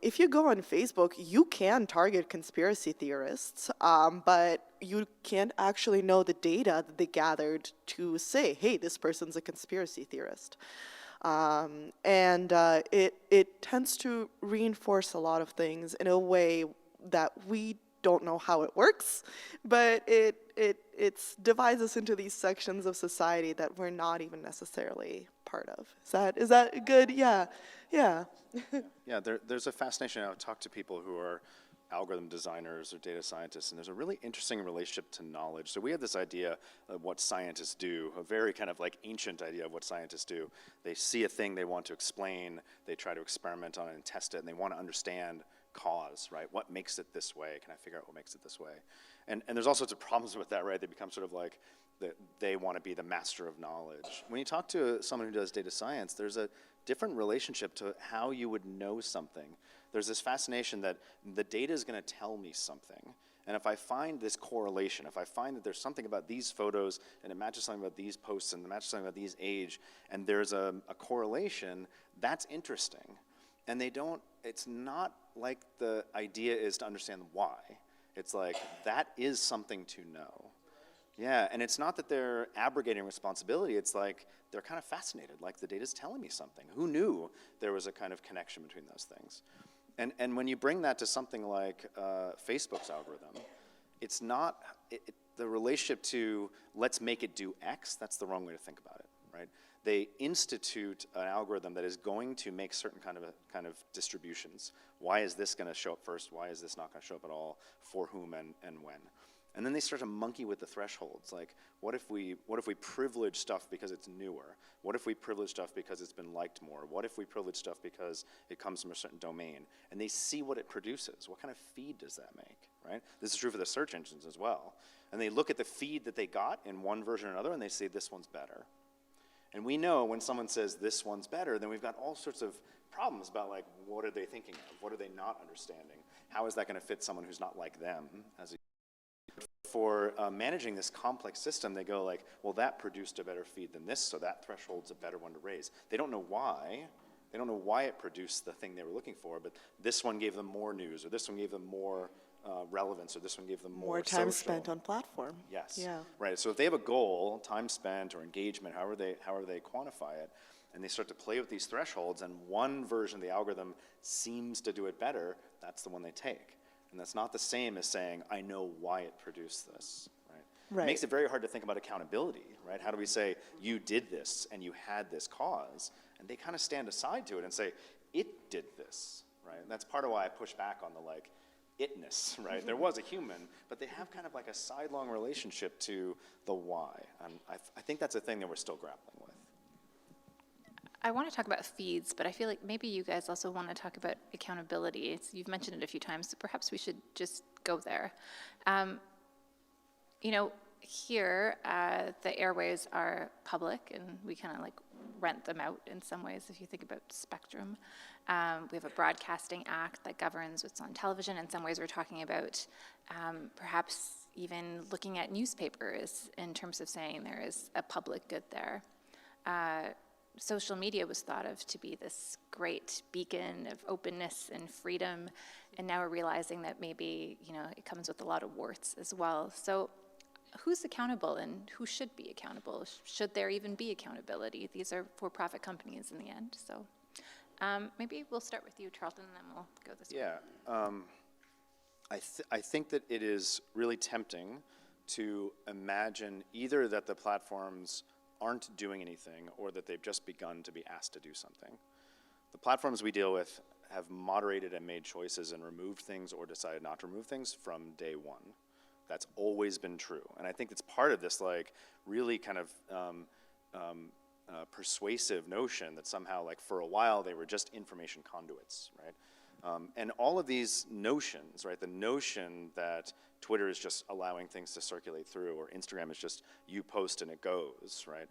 If you go on Facebook, you can target conspiracy theorists, but you can't actually know the data that they gathered to say, hey, this person's a conspiracy theorist. It tends to reinforce a lot of things in a way that we don't know how it works, but it divides us into these sections of society that we're not even necessarily part of. Is that good? Yeah. Yeah, there's a fascination. I talk to people who are algorithm designers or data scientists, and there's a really interesting relationship to knowledge. So we have this idea of what scientists do, a very kind of like ancient idea of what scientists do. They see a thing they want to explain, they try to experiment on it and test it, and they want to understand cause, right? What makes it this way? Can I figure out what makes it this way? And there's all sorts of problems with that, right? They become sort of like, they want to be the master of knowledge. When you talk to someone who does data science, there's a different relationship to how you would know something. There's this fascination that the data is going to tell me something. And if I find this correlation, if I find that there's something about these photos and it matches something about these posts and it matches something about these age, and there's a correlation, that's interesting. And it's not like the idea is to understand why. It's like, that is something to know. Yeah, and it's not that they're abrogating responsibility, it's like they're kind of fascinated, like the data's telling me something. Who knew there was a kind of connection between those things? And when you bring that to something like Facebook's algorithm, it's not, the relationship to let's make it do X, that's the wrong way to think about it, right? They institute an algorithm that is going to make certain kind of distributions. Why is this going to show up first? Why is this not going to show up at all? For whom and when? And then they start to monkey with the thresholds. Like, what if we privilege stuff because it's newer? What if we privilege stuff because it's been liked more? What if we privilege stuff because it comes from a certain domain? And they see what it produces. What kind of feed does that make, right? This is true for the search engines as well. And they look at the feed that they got in one version or another, and they say, this one's better. And we know when someone says this one's better, then we've got all sorts of problems about, like, what are they thinking of? What are they not understanding? How is that going to fit someone who's not like them? For managing this complex system, they go like, well, that produced a better feed than this, so that threshold's a better one to raise. They don't know why. They don't know why it produced the thing they were looking for, but this one gave them more news, or this one gave them more relevance, or this one gave them more time social. spent on platform. Yes. Yeah. Right. So if they have a goal, time spent or engagement, however they quantify it, and they start to play with these thresholds, and one version of the algorithm seems to do it better, that's the one they take. And that's not the same as saying, I know why it produced this, right? Right. It makes it very hard to think about accountability, right? How do we say, you did this and you had this cause? And they kind of stand aside to it and say, it did this, right? And that's part of why I push back on the like, itness, right? There was a human, but they have kind of like a sidelong relationship to the why. And I think that's a thing that we're still grappling with. I want to talk about feeds, but I feel like maybe you guys also want to talk about accountability. You've mentioned it a few times, so perhaps we should just go there. You know, here, the airways are public, and we kind of like rent them out in some ways if you think about spectrum. We have a broadcasting act that governs what's on television. In some ways, we're talking about perhaps even looking at newspapers in terms of saying there is a public good there. Social media was thought of to be this great beacon of openness and freedom, and now we're realizing that maybe, you know, it comes with a lot of warts as well. So who's accountable and who should be accountable? Should there even be accountability? These are for-profit companies in the end. So maybe we'll start with you, Charlton, and then we'll go this way. Yeah, I think that it is really tempting to imagine either that the platforms aren't doing anything or that they've just begun to be asked to do something. The platforms we deal with have moderated and made choices and removed things or decided not to remove things from day one. That's always been true. And I think it's part of this like really kind of persuasive notion that somehow like for a while they were just information conduits, right? And all of these notions, right? The notion that Twitter is just allowing things to circulate through, or Instagram is just you post and it goes, right?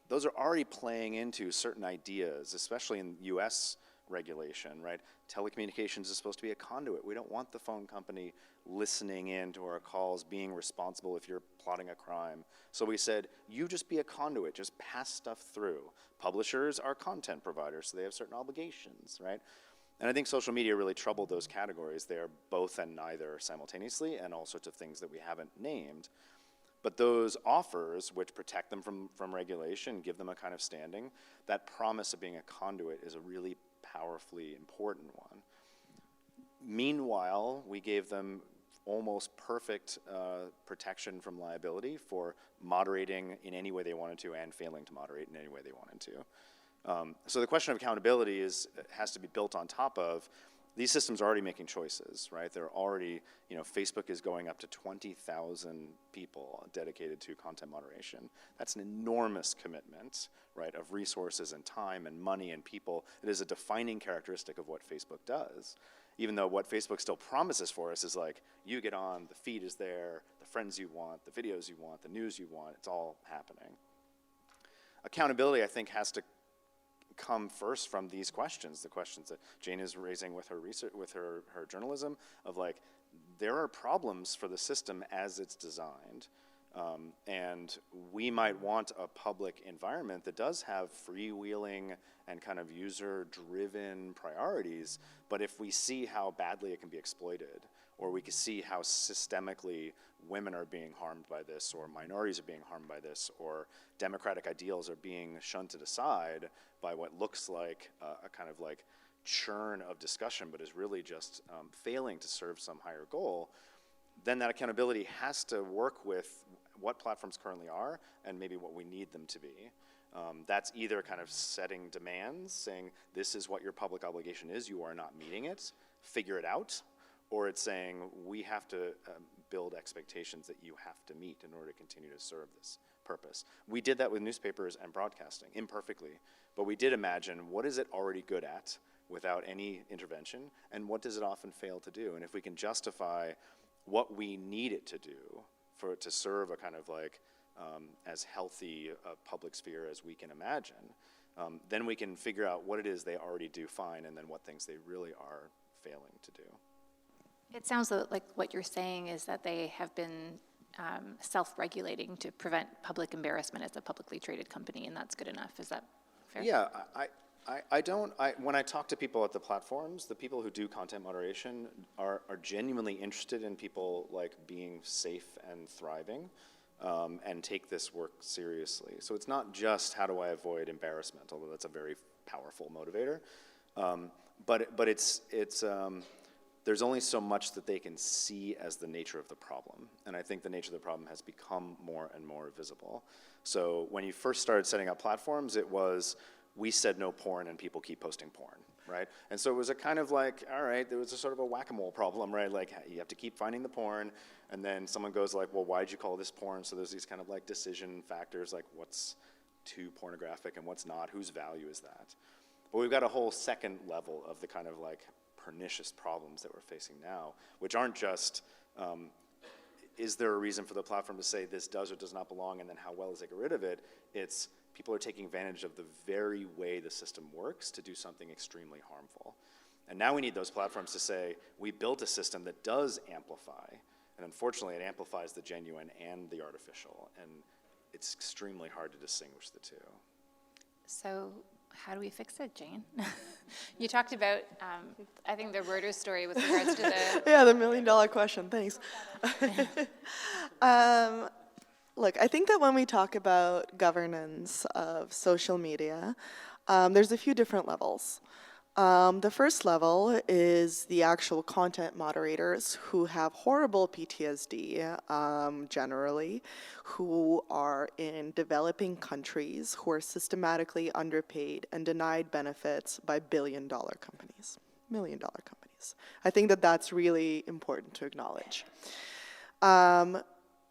Those are already playing into certain ideas, especially in US regulation, right? Telecommunications is supposed to be a conduit. We don't want the phone company listening in to our calls, being responsible if you're plotting a crime. So we said, you just be a conduit, just pass stuff through. Publishers are content providers, so they have certain obligations, right? And I think social media really troubled those categories. They are both and neither simultaneously, and all sorts of things that we haven't named. But those offers, which protect them from regulation, give them a kind of standing, that promise of being a conduit is a really powerfully important one. Meanwhile, we gave them almost perfect protection from liability for moderating in any way they wanted to and failing to moderate in any way they wanted to. So the question of accountability has to be built on top of these systems are already making choices, right? They're already, you know, Facebook is going up to 20,000 people dedicated to content moderation. That's an enormous commitment, right, of resources and time and money and people. It is a defining characteristic of what Facebook does. Even though what Facebook still promises for us is like, you get on, the feed is there, the friends you want, the videos you want, the news you want, it's all happening. Accountability, I think, has to come first from these questions, the questions that Jane is raising with her research, with her journalism, of like, there are problems for the system as it's designed. And we might want a public environment that does have freewheeling and kind of user-driven priorities, but if we see how badly it can be exploited, or we can see how systemically women are being harmed by this, or minorities are being harmed by this, or democratic ideals are being shunted aside by what looks like a kind of like churn of discussion, but is really just failing to serve some higher goal, then that accountability has to work with what platforms currently are and maybe what we need them to be. That's either kind of setting demands, saying this is what your public obligation is, you are not meeting it, figure it out, or it's saying we have to build expectations that you have to meet in order to continue to serve this purpose. We did that with newspapers and broadcasting, imperfectly, but we did imagine what is it already good at without any intervention, and what does it often fail to do? And if we can justify what we need it to do for it to serve a kind of like as healthy a public sphere as we can imagine, then we can figure out what it is they already do fine and then what things they really are failing to do. It sounds like what you're saying is that they have been self-regulating to prevent public embarrassment as a publicly traded company, and that's good enough. Is that fair? Yeah, when I talk to people at the platforms, the people who do content moderation are genuinely interested in people like being safe and thriving, and take this work seriously. So it's not just how do I avoid embarrassment, although that's a very powerful motivator, but it's there's only so much that they can see as the nature of the problem, and I think the nature of the problem has become more and more visible. So when you first started setting up platforms, it was we said no porn and people keep posting porn, right? And so it was a kind of like, all right, there was a sort of a whack-a-mole problem, right? Like you have to keep finding the porn, and then someone goes like, well, why'd you call this porn? So there's these kind of like decision factors, like what's too pornographic and what's not, whose value is that? But we've got a whole second level of the kind of like pernicious problems that we're facing now, which aren't just is there a reason for the platform to say this does or does not belong, and then how well does it get rid of it? It's people are taking advantage of the very way the system works to do something extremely harmful. And now we need those platforms to say, we built a system that does amplify, and unfortunately it amplifies the genuine and the artificial, and it's extremely hard to distinguish the two. So how do we fix it, Jane? You talked about, I think the Reuters story with regards to the... Yeah, the $1 million question, thanks. Look, I think that when we talk about governance of social media, there's a few different levels. The first level is the actual content moderators who have horrible PTSD, generally, who are in developing countries, who are systematically underpaid and denied benefits by billion-dollar companies, million-dollar companies. I think that that's really important to acknowledge.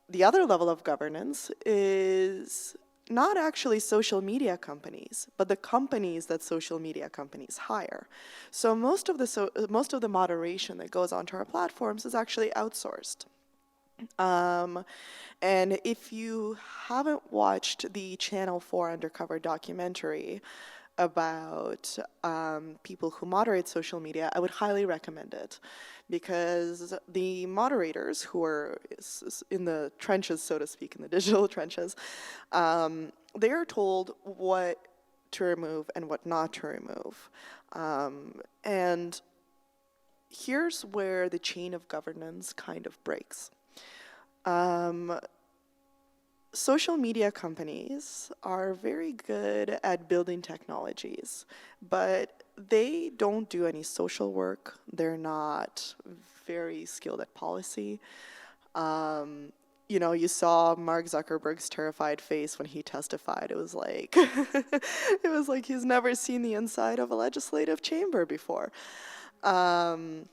The other level of governance is not actually social media companies, but the companies that social media companies hire. So most of the moderation that goes onto our platforms is actually outsourced. And if you haven't watched the Channel 4 Undercover documentary about people who moderate social media, I would highly recommend it, because the moderators who are in the trenches, so to speak, in the digital trenches, they are told what to remove and what not to remove. And here's where the chain of governance kind of breaks. Social media companies are very good at building technologies, but they don't do any social work. They're not very skilled at policy. You know, you saw Mark Zuckerberg's terrified face when he testified. It was like, it was like he's never seen the inside of a legislative chamber before. And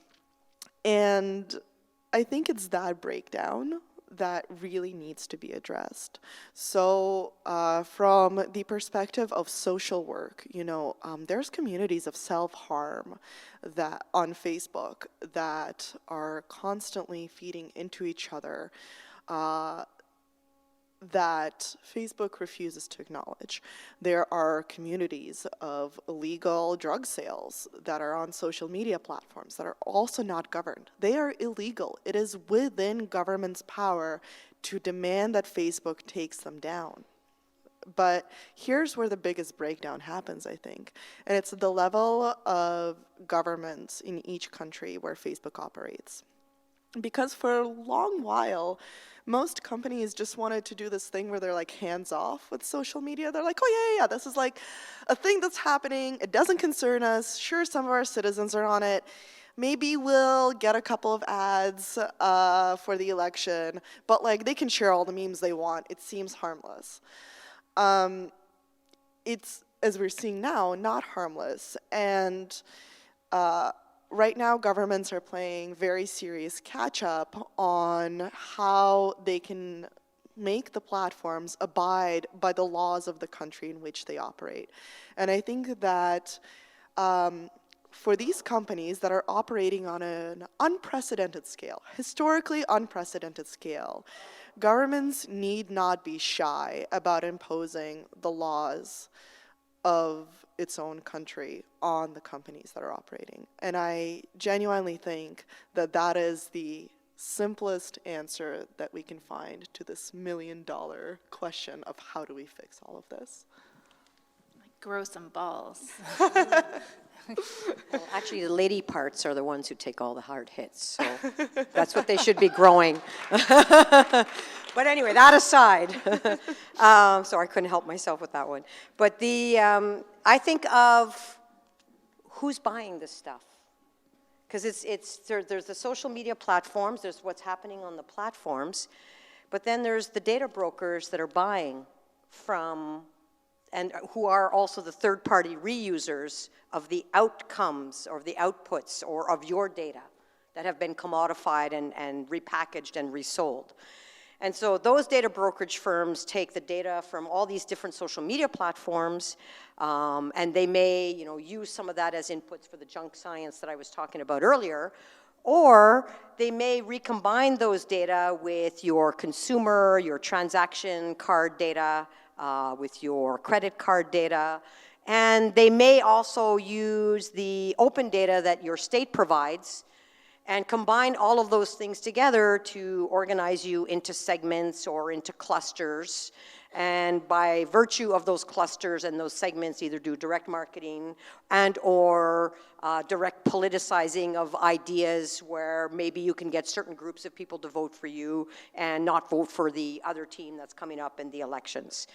I think it's that breakdown that really needs to be addressed. So from the perspective of social work, you know, there's communities of self-harm that on Facebook that are constantly feeding into each other that Facebook refuses to acknowledge. There are communities of illegal drug sales that are on social media platforms that are also not governed. They are illegal. It is within government's power to demand that Facebook takes them down. But here's where the biggest breakdown happens, I think. And it's the level of governments in each country where Facebook operates. Because for a long while, most companies just wanted to do this thing where they're like hands off with social media. They're like, oh yeah, this is like a thing that's happening. It doesn't concern us. Sure, some of our citizens are on it. Maybe we'll get a couple of ads for the election, but like they can share all the memes they want. It seems harmless. It's, as we're seeing now, not harmless. And right now, governments are playing very serious catch-up on how they can make the platforms abide by the laws of the country in which they operate. And I think that for these companies that are operating on an unprecedented scale, historically unprecedented scale, governments need not be shy about imposing the laws of its own country on the companies that are operating. And I genuinely think that that is the simplest answer that we can find to this $1 million question of how do we fix all of this. Like, grow some balls. Well, actually, the lady parts are the ones who take all the hard hits, so that's what they should be growing. But anyway, that aside, so I couldn't help myself with that one. But I think of who's buying this stuff. Because there's the social media platforms, there's what's happening on the platforms, but then there's the data brokers that are buying from, and who are also the third-party reusers of the outcomes or the outputs or of your data that have been commodified and repackaged and resold. And so those data brokerage firms take the data from all these different social media platforms, and they may, use some of that as inputs for the junk science that I was talking about earlier, Or they may recombine those data with your consumer, your transaction card data, with your credit card data, and they may also use the open data that your state provides and combine all of those things together to organize you into segments or into clusters. And by virtue of those clusters and those segments, either do direct marketing and or direct politicizing of ideas where maybe you can get certain groups of people to vote for you and not vote for the other team that's coming up in the elections.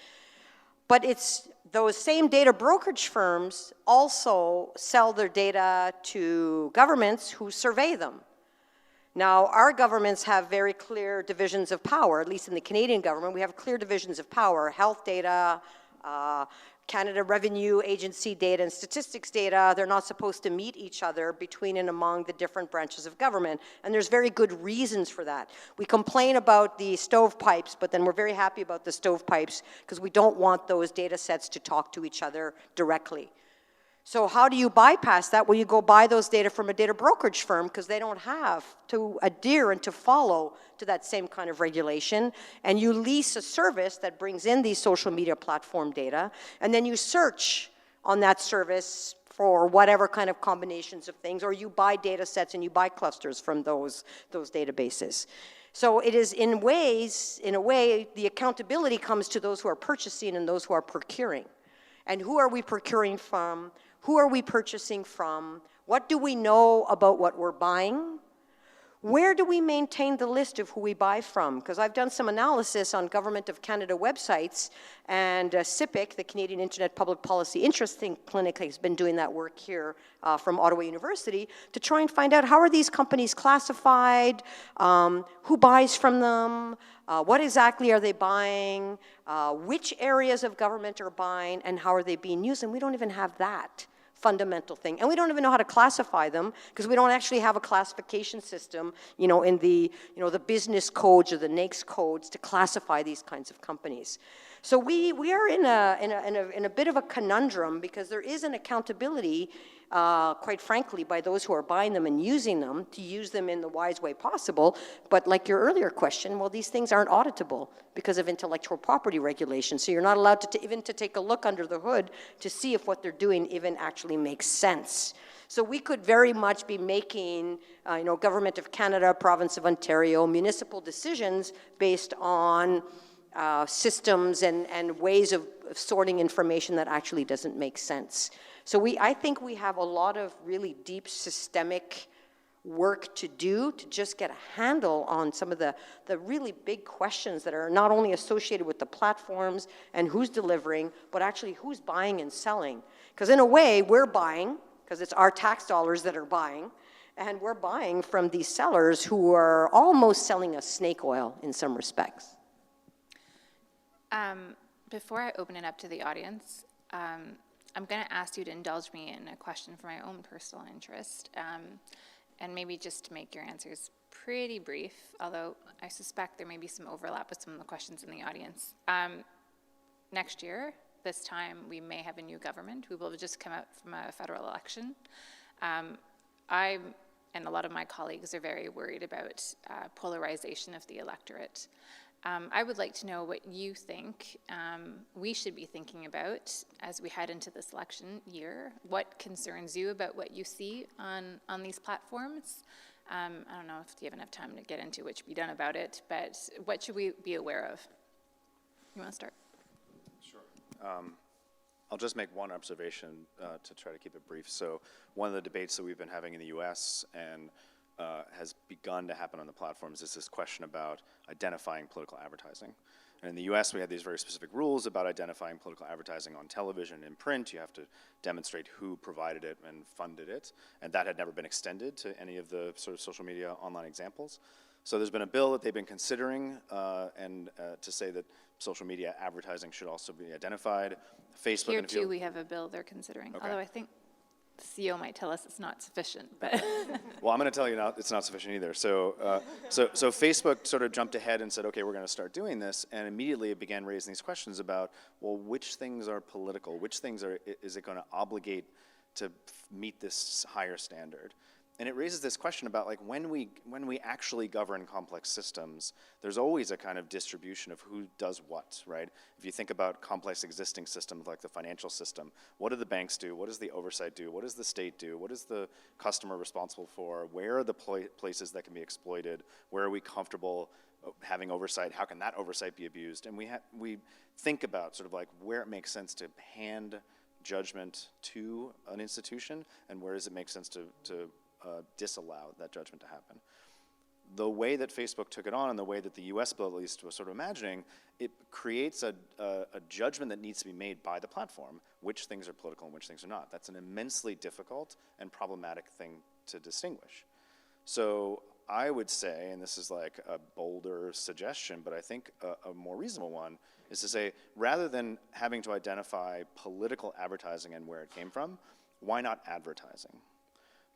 But it's those same data brokerage firms also sell their data to governments who survey them. Now, our governments have very clear divisions of power, at least in the Canadian government. We have clear divisions of power: health data, Canada Revenue Agency data, and statistics data. They're not supposed to meet each other between and among the different branches of government, and there's very good reasons for that. We complain about the stovepipes, but then we're very happy about the stovepipes because we don't want those data sets to talk to each other directly. So how do you bypass that? Well, you go buy those data from a data brokerage firm because they don't have to adhere and to follow to that same kind of regulation. And you lease a service that brings in these social media platform data, and then you search on that service for whatever kind of combinations of things, or you buy data sets and you buy clusters from those databases. So it is in a way, the accountability comes to those who are purchasing and those who are procuring. And who are we procuring from? Who are we purchasing from? What do we know about what we're buying? Where do we maintain the list of who we buy from? Because I've done some analysis on Government of Canada websites, and CIPIC, the Canadian Internet Public Policy Interest Clinic, has been doing that work here from Ottawa University to try and find out how are these companies classified, who buys from them, what exactly are they buying, which areas of government are buying, and how are they being used, and we don't even have that fundamental thing. And we don't even know how to classify them because we don't actually have a classification system, in the business codes or the NAICS codes to classify these kinds of companies. So we are in a bit of a conundrum because there is an accountability, quite frankly, by those who are buying them and using them to use them in the wise way possible. But like your earlier question, well, these things aren't auditable because of intellectual property regulation. So you're not allowed to even to take a look under the hood to see if what they're doing even actually makes sense. So we could very much be making, Government of Canada, Province of Ontario, municipal decisions based on systems and ways of sorting information that actually doesn't make sense. So I think we have a lot of really deep systemic work to do to just get a handle on some of the really big questions that are not only associated with the platforms and who's delivering, but actually who's buying and selling. Because in a way, we're buying, because it's our tax dollars that are buying, and we're buying from these sellers who are almost selling us snake oil in some respects. Before I open it up to the audience, I'm going to ask you to indulge me in a question for my own personal interest, and maybe just to make your answers pretty brief, although I suspect there may be some overlap with some of the questions in the audience. Next year, this time, we may have a new government. We will have just come out from a federal election. I and a lot of my colleagues are very worried about polarization of the electorate. I would like to know what you think we should be thinking about as we head into this election year. What concerns you about what you see on these platforms? I don't know if you have enough time to get into what should be done about it, but what should we be aware of? You want to start? Sure. I'll just make one observation to try to keep it brief. So one of the debates that we've been having in the US and has begun to happen on the platforms is this question about identifying political advertising. And in the US, we have these very specific rules about identifying political advertising on television and print. You have to demonstrate who provided it and funded it. And that had never been extended to any of the sort of social media online examples. So there's been a bill that they've been considering to say that social media advertising should also be identified. Facebook Here too, we have a bill they're considering, okay. Although I think the CEO might tell us it's not sufficient, but. Well, I'm going to tell you now it's not sufficient either. So Facebook sort of jumped ahead and said, okay, we're going to start doing this, and immediately it began raising these questions about, well, which things are political? Which things is it going to obligate to meet this higher standard? And it raises this question about like when we actually govern complex systems, there's always a kind of distribution of who does what, right? If you think about complex existing systems like the financial system, what do the banks do? What does the oversight do? What does the state do? What is the customer responsible for? Where are the places that can be exploited? Where are we comfortable having oversight? How can that oversight be abused? And we think about sort of like where it makes sense to hand judgment to an institution and where does it make sense to disallow that judgment to happen. The way that Facebook took it on and the way that the US bill at least was sort of imagining, it creates a judgment that needs to be made by the platform, which things are political and which things are not. That's an immensely difficult and problematic thing to distinguish. So I would say, and this is like a bolder suggestion, but I think a more reasonable one, is to say, rather than having to identify political advertising and where it came from, why not advertising?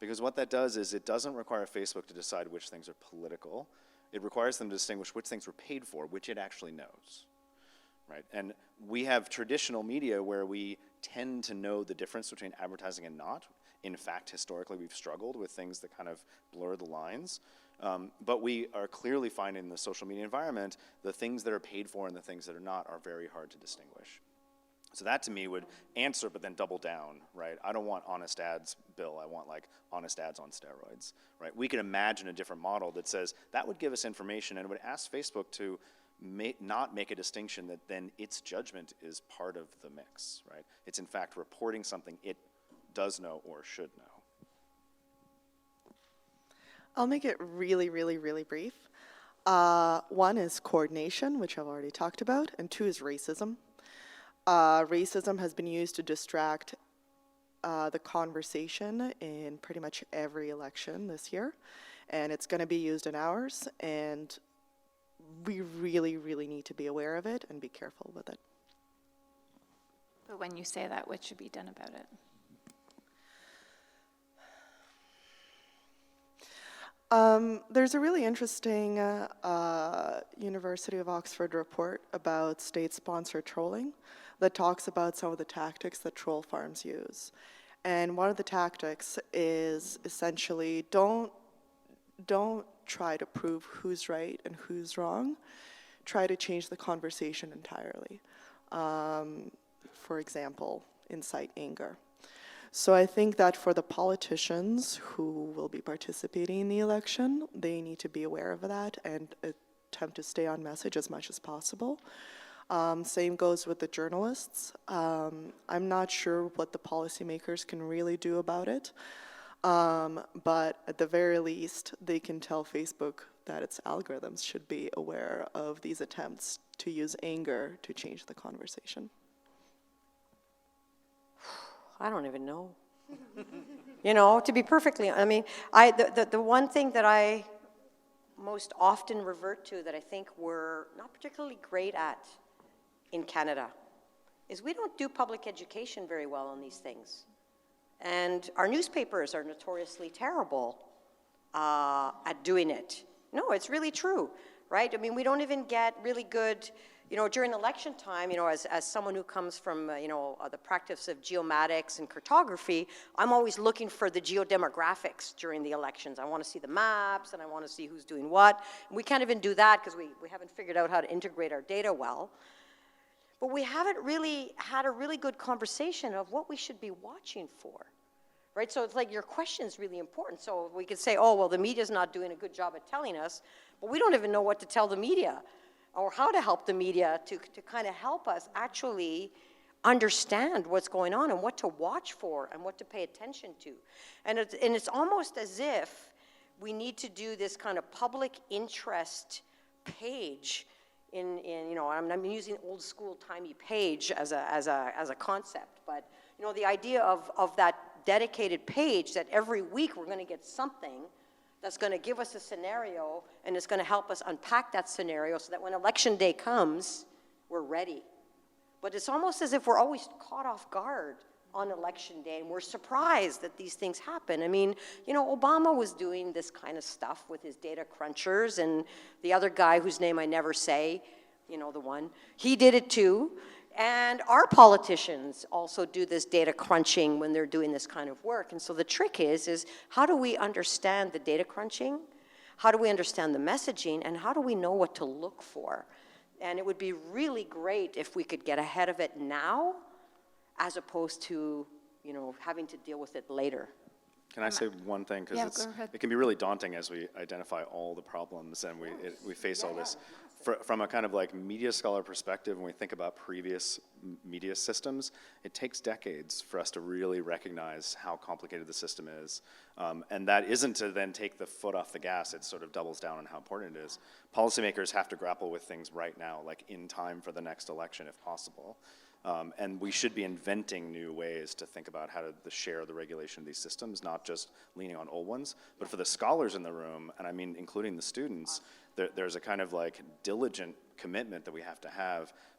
Because what that does is it doesn't require Facebook to decide which things are political. It requires them to distinguish which things were paid for, which it actually knows, right? And we have traditional media where we tend to know the difference between advertising and not. In fact, historically, we've struggled with things that kind of blur the lines. But we are clearly finding in the social media environment, the things that are paid for and the things that are not are very hard to distinguish. So that to me would answer, but then double down, right? I don't want honest ads, Bill. I want like honest ads on steroids, right? We could imagine a different model that says that would give us information and it would ask Facebook to not make a distinction that then its judgment is part of the mix, right? It's in fact reporting something it does know or should know. I'll make it really, really, really brief. One is coordination, which I've already talked about, and two is racism. Racism has been used to distract the conversation in pretty much every election this year, and it's going to be used in ours, and we really, really need to be aware of it and be careful with it. But when you say that, what should be done about it? There's a really interesting University of Oxford report about state-sponsored trolling that talks about some of the tactics that troll farms use. And one of the tactics is essentially don't try to prove who's right and who's wrong. Try to change the conversation entirely. For example, incite anger. So I think that for the politicians who will be participating in the election, they need to be aware of that and attempt to stay on message as much as possible. Same goes with the journalists. I'm not sure what the policymakers can really do about it, but at the very least, they can tell Facebook that its algorithms should be aware of these attempts to use anger to change the conversation. I don't even know. You know, to be perfectly, I mean, the one thing that I most often revert to that I think we're not particularly great at in Canada is we don't do public education very well on these things. And our newspapers are notoriously terrible at doing it. No, it's really true, right? I mean, we don't even get really good, you know, during election time, you know, as someone who comes from, you know, the practice of geomatics and cartography, I'm always looking for the geodemographics during the elections. I want to see the maps and I want to see who's doing what. And we can't even do that because we haven't figured out how to integrate our data well. But we haven't really had a really good conversation of what we should be watching for, right? So it's like your question is really important. So we could say, oh, well, the media's not doing a good job at telling us, but we don't even know what to tell the media or how to help the media to kind of help us actually understand what's going on and what to watch for and what to pay attention to. And it's almost as if we need to do this kind of public interest page in you know, I'm using old school timey page as a concept, but you know, the idea of that dedicated page that every week we're going to get something that's going to give us a scenario and it's going to help us unpack that scenario so that when election day comes, we're ready. But it's almost as if we're always caught off guard on election day and we're surprised that these things happen. I mean, you know, Obama was doing this kind of stuff with his data crunchers and the other guy whose name I never say, you know, the one, he did it too. And our politicians also do this data crunching when they're doing this kind of work. And so the trick is how do we understand the data crunching? How do we understand the messaging? And how do we know what to look for? And it would be really great if we could get ahead of it now, as opposed to, you know, having to deal with it later. Can I say one thing? Yeah, Because go ahead. it can be really daunting as we identify all the problems and we face all this. From a kind of like media scholar perspective, when we think about previous media systems, it takes decades for us to really recognize how complicated the system is. And that isn't to then take the foot off the gas, it sort of doubles down on how important it is. Policymakers have to grapple with things right now, like in time for the next election if possible. And we should be inventing new ways to think about how to share the regulation of these systems, not just leaning on old ones. But for the scholars in the room, and I mean including the students, there's a kind of like diligent commitment that we have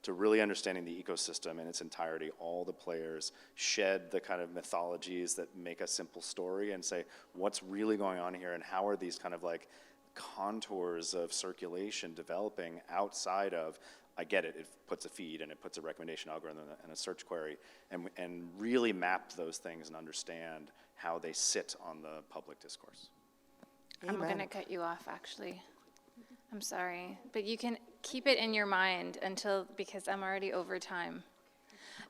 to really understanding the ecosystem in its entirety, all the players, shed the kind of mythologies that make a simple story and say, what's really going on here and how are these kind of like contours of circulation developing outside of, I get it, it puts a feed and it puts a recommendation algorithm and a search query, and really map those things and understand how they sit on the public discourse. I'm going to cut you off, actually. I'm sorry, but you can keep it in your mind because I'm already over time.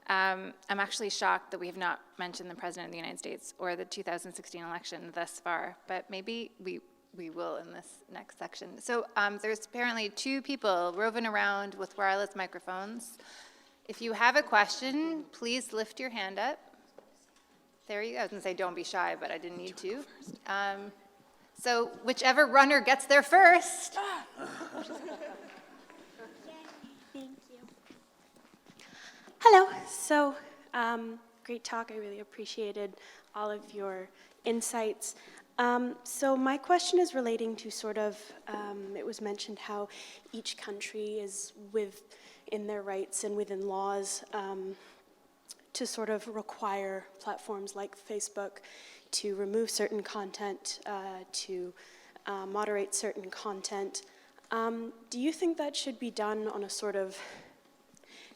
I'm actually shocked that we have not mentioned the President of the United States or the 2016 election thus far, but maybe we will in this next section. So there's apparently 2 people roving around with wireless microphones. If you have a question, please lift your hand up. There you go. I was going to say don't be shy, but I didn't need to. So whichever runner gets there first. Thank you. Hello. So great talk. I really appreciated all of your insights. So my question is relating to sort of, it was mentioned how each country is within their rights and within laws to sort of require platforms like Facebook to remove certain content, to moderate certain content. Do you think that should be done on a sort of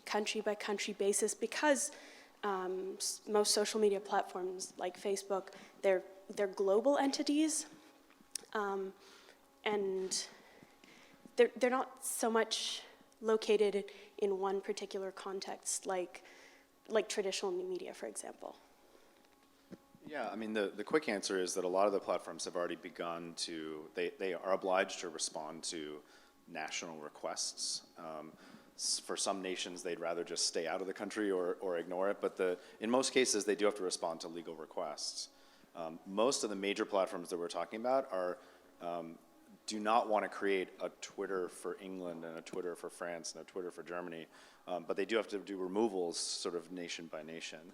country-by-country basis? Because most social media platforms like Facebook, they're global entities, and they're not so much located in one particular context, like traditional media, for example. Yeah, I mean, the quick answer is that a lot of the platforms have already begun to, they are obliged to respond to national requests. For some nations, they'd rather just stay out of the country or ignore it, but in most cases, they do have to respond to legal requests. Most of the major platforms that we're talking about do not want to create a Twitter for England and a Twitter for France and a Twitter for Germany, but they do have to do removals sort of nation by nation.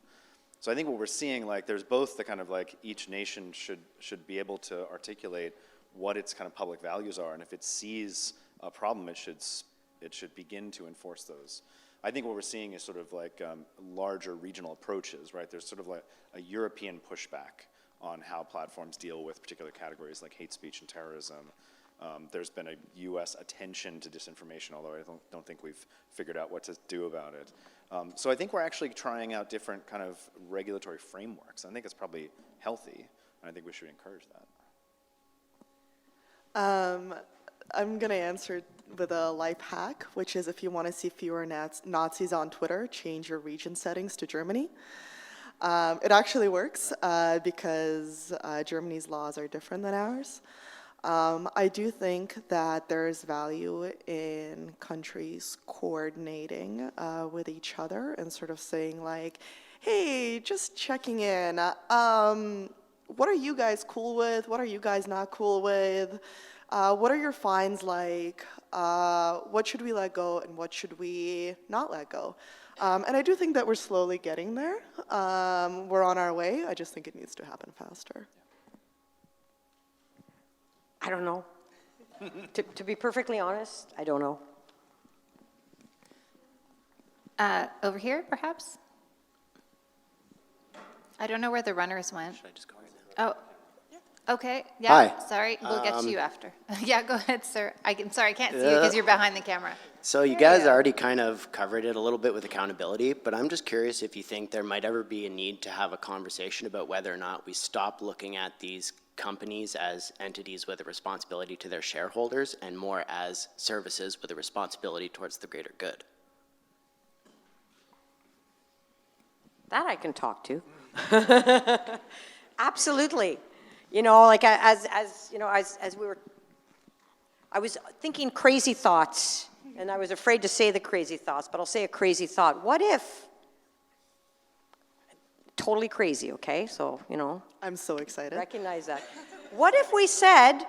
So I think what we're seeing, like, there's both the kind of like each nation should be able to articulate what its kind of public values are, and if it sees a problem, it should begin to enforce those. I think what we're seeing is sort of like larger regional approaches, right? There's sort of like a European pushback on how platforms deal with particular categories like hate speech and terrorism. There's been a U.S. attention to disinformation, although I don't think we've figured out what to do about it. So I think we're actually trying out different kind of regulatory frameworks. I think it's probably healthy, and I think we should encourage that. I'm going to answer with a life hack, which is if you want to see fewer Nazis on Twitter, change your region settings to Germany. It actually works because Germany's laws are different than ours. I do think that there is value in countries coordinating with each other and sort of saying like, hey, just checking in. What are you guys cool with? What are you guys not cool with? What are your fines like? What should we let go and what should we not let go? And I do think that we're slowly getting there. We're on our way. I just think it needs to happen faster. I don't know. To be perfectly honest, I don't know. Over here, perhaps? I don't know where the runners went. Should I just go right now? Oh, Okay, yeah, Hi. sorry, we'll get to you after. Yeah, go ahead, sir. Sorry, I can't see you because you're behind the camera. So you There guys you go. already kind of covered it a little bit with accountability, but I'm just curious if you think there might ever be a need to have a conversation about whether or not we stop looking at these companies as entities with a responsibility to their shareholders and more as services with a responsibility towards the greater good. That I can talk to. Absolutely. You know, like as we were, I was thinking crazy thoughts, and I was afraid to say the crazy thoughts, but I'll say a crazy thought. What if, totally crazy, okay? So, you know, I'm so excited. recognize that. What if we said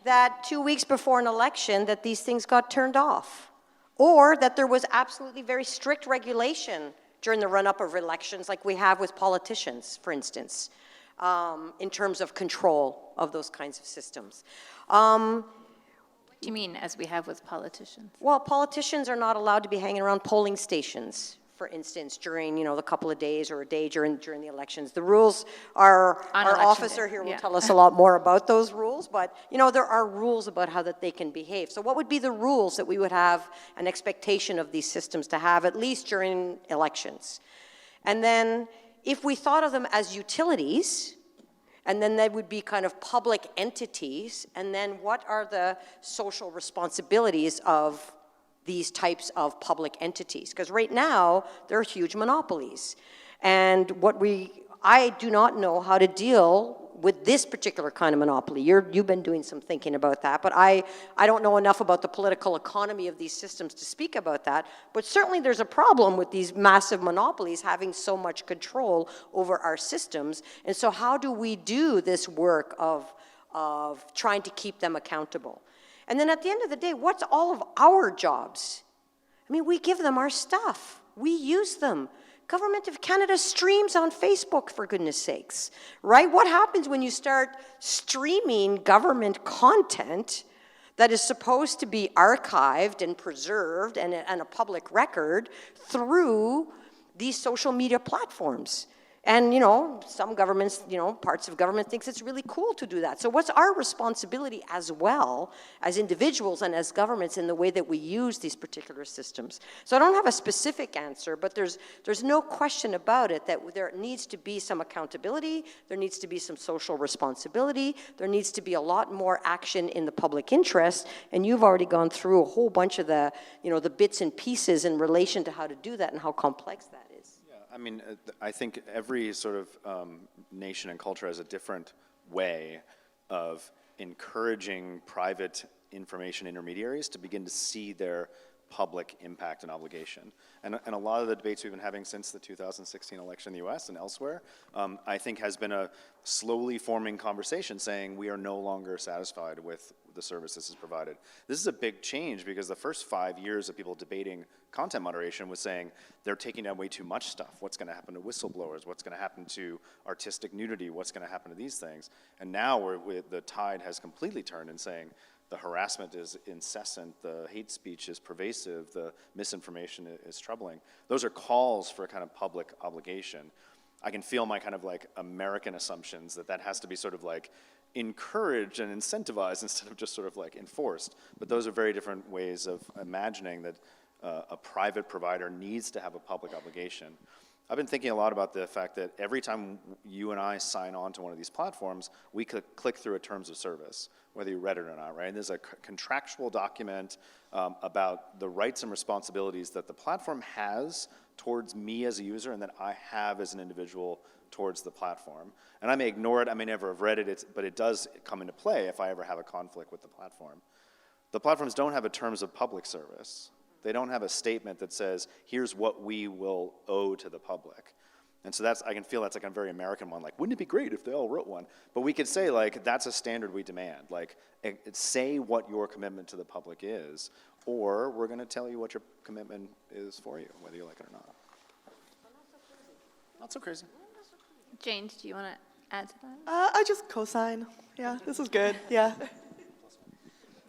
that 2 weeks before an election that these things got turned off? Or that there was absolutely very strict regulation during the run-up of elections like we have with politicians, for instance, in terms of control of those kinds of systems. What do you mean, as we have with politicians? Well, politicians are not allowed to be hanging around polling stations, for instance, during, you know, the couple of days or a day during the elections. The rules are, On our election officer day, here will yeah. tell us a lot more about those rules, but, you know, there are rules about how that they can behave. So what would be the rules that we would have an expectation of these systems to have, at least during elections? And then if we thought of them as utilities, and then they would be kind of public entities, and then what are the social responsibilities of these types of public entities? Because right now, they're huge monopolies. And I do not know how to deal with this particular kind of monopoly. You've been doing some thinking about that, but I don't know enough about the political economy of these systems to speak about that. But certainly there's a problem with these massive monopolies having so much control over our systems. And so how do we do this work of trying to keep them accountable? And then at the end of the day, what's all of our jobs? I mean, we give them our stuff. We use them. Government of Canada streams on Facebook, for goodness sakes, right? What happens when you start streaming government content that is supposed to be archived and preserved and a public record through these social media platforms? And, you know, some governments, you know, parts of government thinks it's really cool to do that. So what's our responsibility as well, as individuals and as governments, in the way that we use these particular systems? So I don't have a specific answer, but there's no question about it that there needs to be some accountability, there needs to be some social responsibility, there needs to be a lot more action in the public interest, and you've already gone through a whole bunch of the, you know, the bits and pieces in relation to how to do that and how complex that is. I mean, I think every sort of nation and culture has a different way of encouraging private information intermediaries to begin to see their public impact and obligation. And a lot of the debates we've been having since the 2016 election in the US and elsewhere, I think has been a slowly forming conversation saying we are no longer satisfied with the service this is provided. This is a big change because the first 5 years of people debating content moderation was saying they're taking down way too much stuff. What's going to happen to whistleblowers? What's going to happen to artistic nudity? What's going to happen to these things? And now the tide has completely turned in saying the harassment is incessant, the hate speech is pervasive, the misinformation is troubling. Those are calls for a kind of public obligation. I can feel my kind of like American assumptions that has to be sort of like encouraged and incentivized instead of just sort of like enforced. But those are very different ways of imagining that a private provider needs to have a public obligation. I've been thinking a lot about the fact that every time you and I sign on to one of these platforms, we click through a terms of service, whether you read it or not, right? And there's a contractual document about the rights and responsibilities that the platform has towards me as a user and that I have as an individual towards the platform. And I may ignore it, I may never have read it, but it does come into play if I ever have a conflict with the platform. The platforms don't have a terms of public service. They don't have a statement that says, here's what we will owe to the public. And so I can feel that's like a very American one. Like, wouldn't it be great if they all wrote one? But we could say, like, that's a standard we demand. Like, say what your commitment to the public is, or we're going to tell you what your commitment is for you, whether you like it or not. Not so crazy. Jane, do you want to add to that? I just co-sign. Yeah, this is good. Yeah.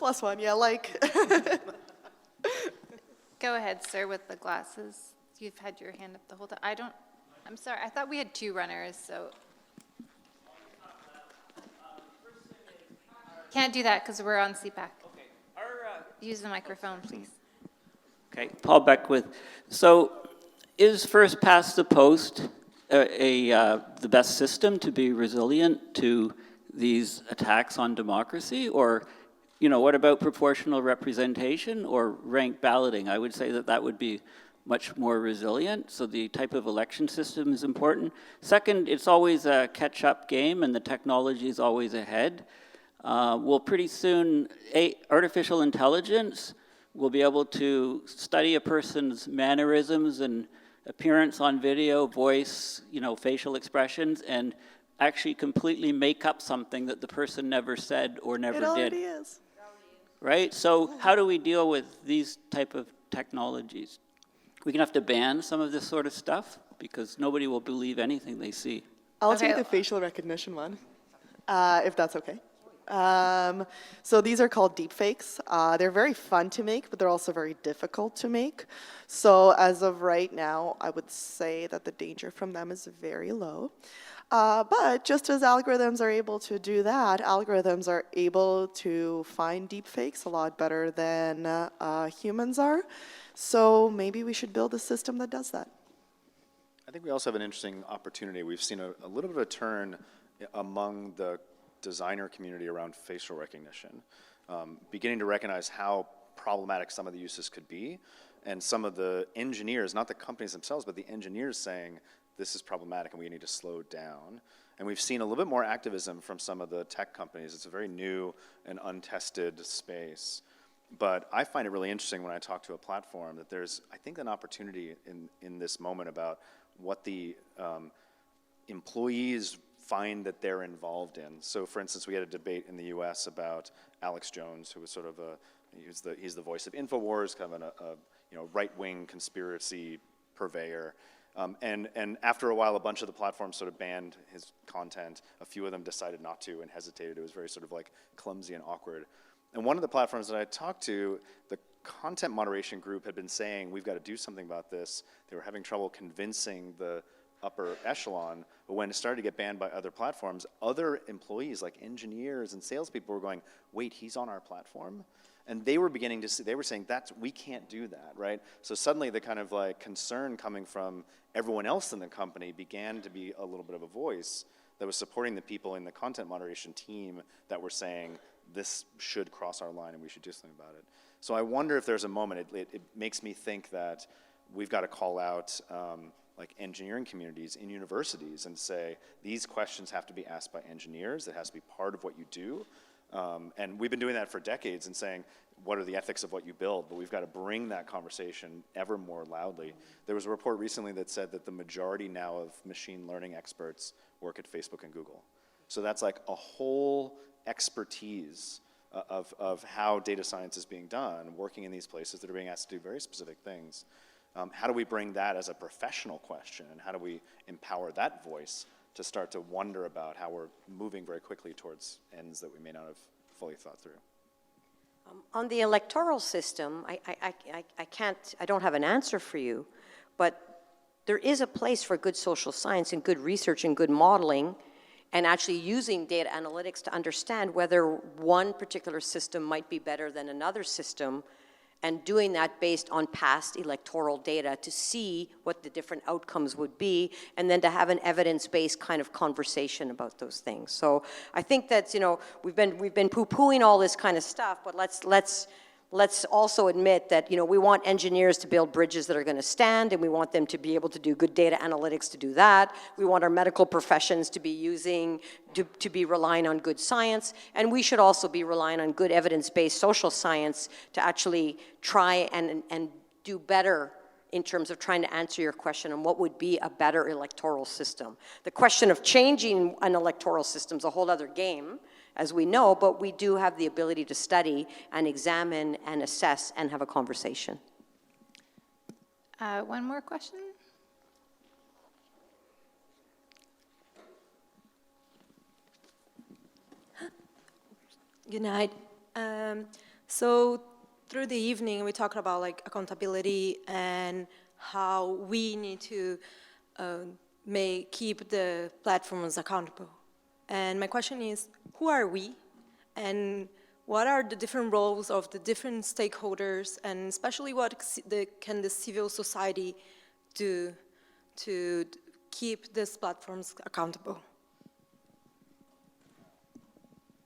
+1, yeah, like. Go ahead, sir, with the glasses. You've had your hand up the whole time. I'm sorry, I thought we had two runners, so. Can't do that because we're on CPAC. Okay. Use the microphone, please. Okay, Paul Beckwith. So is first past the post the best system to be resilient to these attacks on democracy? Or, you know, what about proportional representation or ranked balloting? I would say that that would be much more resilient, so the type of election system is important. Second, it's always a catch-up game and the technology is always ahead. Well, pretty soon, artificial intelligence will be able to study a person's mannerisms and appearance on video, voice, you know, facial expressions, and actually completely make up something that the person never said or never did. It already is. Right? So how do we deal with these type of technologies? We're going to have to ban some of this sort of stuff because nobody will believe anything they see. I'll Okay. take the facial recognition one, if that's okay. So these are called deepfakes. They're very fun to make, but they're also very difficult to make. So as of right now, I would say that the danger from them is very low. But just as algorithms are able to do that, algorithms are able to find deepfakes a lot better than humans are. So maybe we should build a system that does that. I think we also have an interesting opportunity. We've seen a little bit of a turn among the designer community around facial recognition, beginning to recognize how problematic some of the uses could be, and some of the engineers, not the companies themselves, but the engineers saying, this is problematic and we need to slow down. And we've seen a little bit more activism from some of the tech companies. It's a very new and untested space. But I find it really interesting when I talk to a platform that there's, I think, an opportunity in this moment about what the employees find that they're involved in. So for instance, we had a debate in the US about Alex Jones, who was sort of he's the voice of InfoWars, kind of a right-wing conspiracy purveyor. And after a while, a bunch of the platforms sort of banned his content. A few of them decided not to and hesitated. It was very sort of like clumsy and awkward. And one of the platforms that I talked to, the content moderation group had been saying, we've got to do something about this. They were having trouble convincing the upper echelon, but when it started to get banned by other platforms, other employees like engineers and salespeople were going, wait, he's on our platform? And they were beginning to see, they were saying, we can't do that, right? So suddenly the kind of like concern coming from everyone else in the company began to be a little bit of a voice that was supporting the people in the content moderation team that were saying, this should cross our line and we should do something about it. So I wonder if there's a moment, it makes me think that we've got to call out like engineering communities in universities and say, these questions have to be asked by engineers, it has to be part of what you do. And we've been doing that for decades and saying, what are the ethics of what you build? But we've got to bring that conversation ever more loudly. There was a report recently that said that the majority now of machine learning experts work at Facebook and Google. So that's like a whole expertise of how data science is being done, working in these places that are being asked to do very specific things. How do we bring that as a professional question, and how do we empower that voice to start to wonder about how we're moving very quickly towards ends that we may not have fully thought through? On the electoral system, I don't have an answer for you, but there is a place for good social science and good research and good modeling, and actually using data analytics to understand whether one particular system might be better than another system, and doing that based on past electoral data to see what the different outcomes would be, and then to have an evidence-based kind of conversation about those things. So I think that, you know, we've been poo-pooing all this kind of stuff, but let's also admit that, you know, we want engineers to build bridges that are going to stand, and we want them to be able to do good data analytics to do that. We want our medical professions to be to be relying on good science, and we should also be relying on good evidence-based social science to actually try and do better in terms of trying to answer your question on what would be a better electoral system. The question of changing an electoral system is a whole other game, as we know, but we do have the ability to study and examine and assess and have a conversation. One more question? Good night. So through the evening, we talked about like accountability and how we need to keep the platforms accountable. And my question is, who are we? and what are the different roles of the different stakeholders, and especially what can the civil society do to keep these platforms accountable?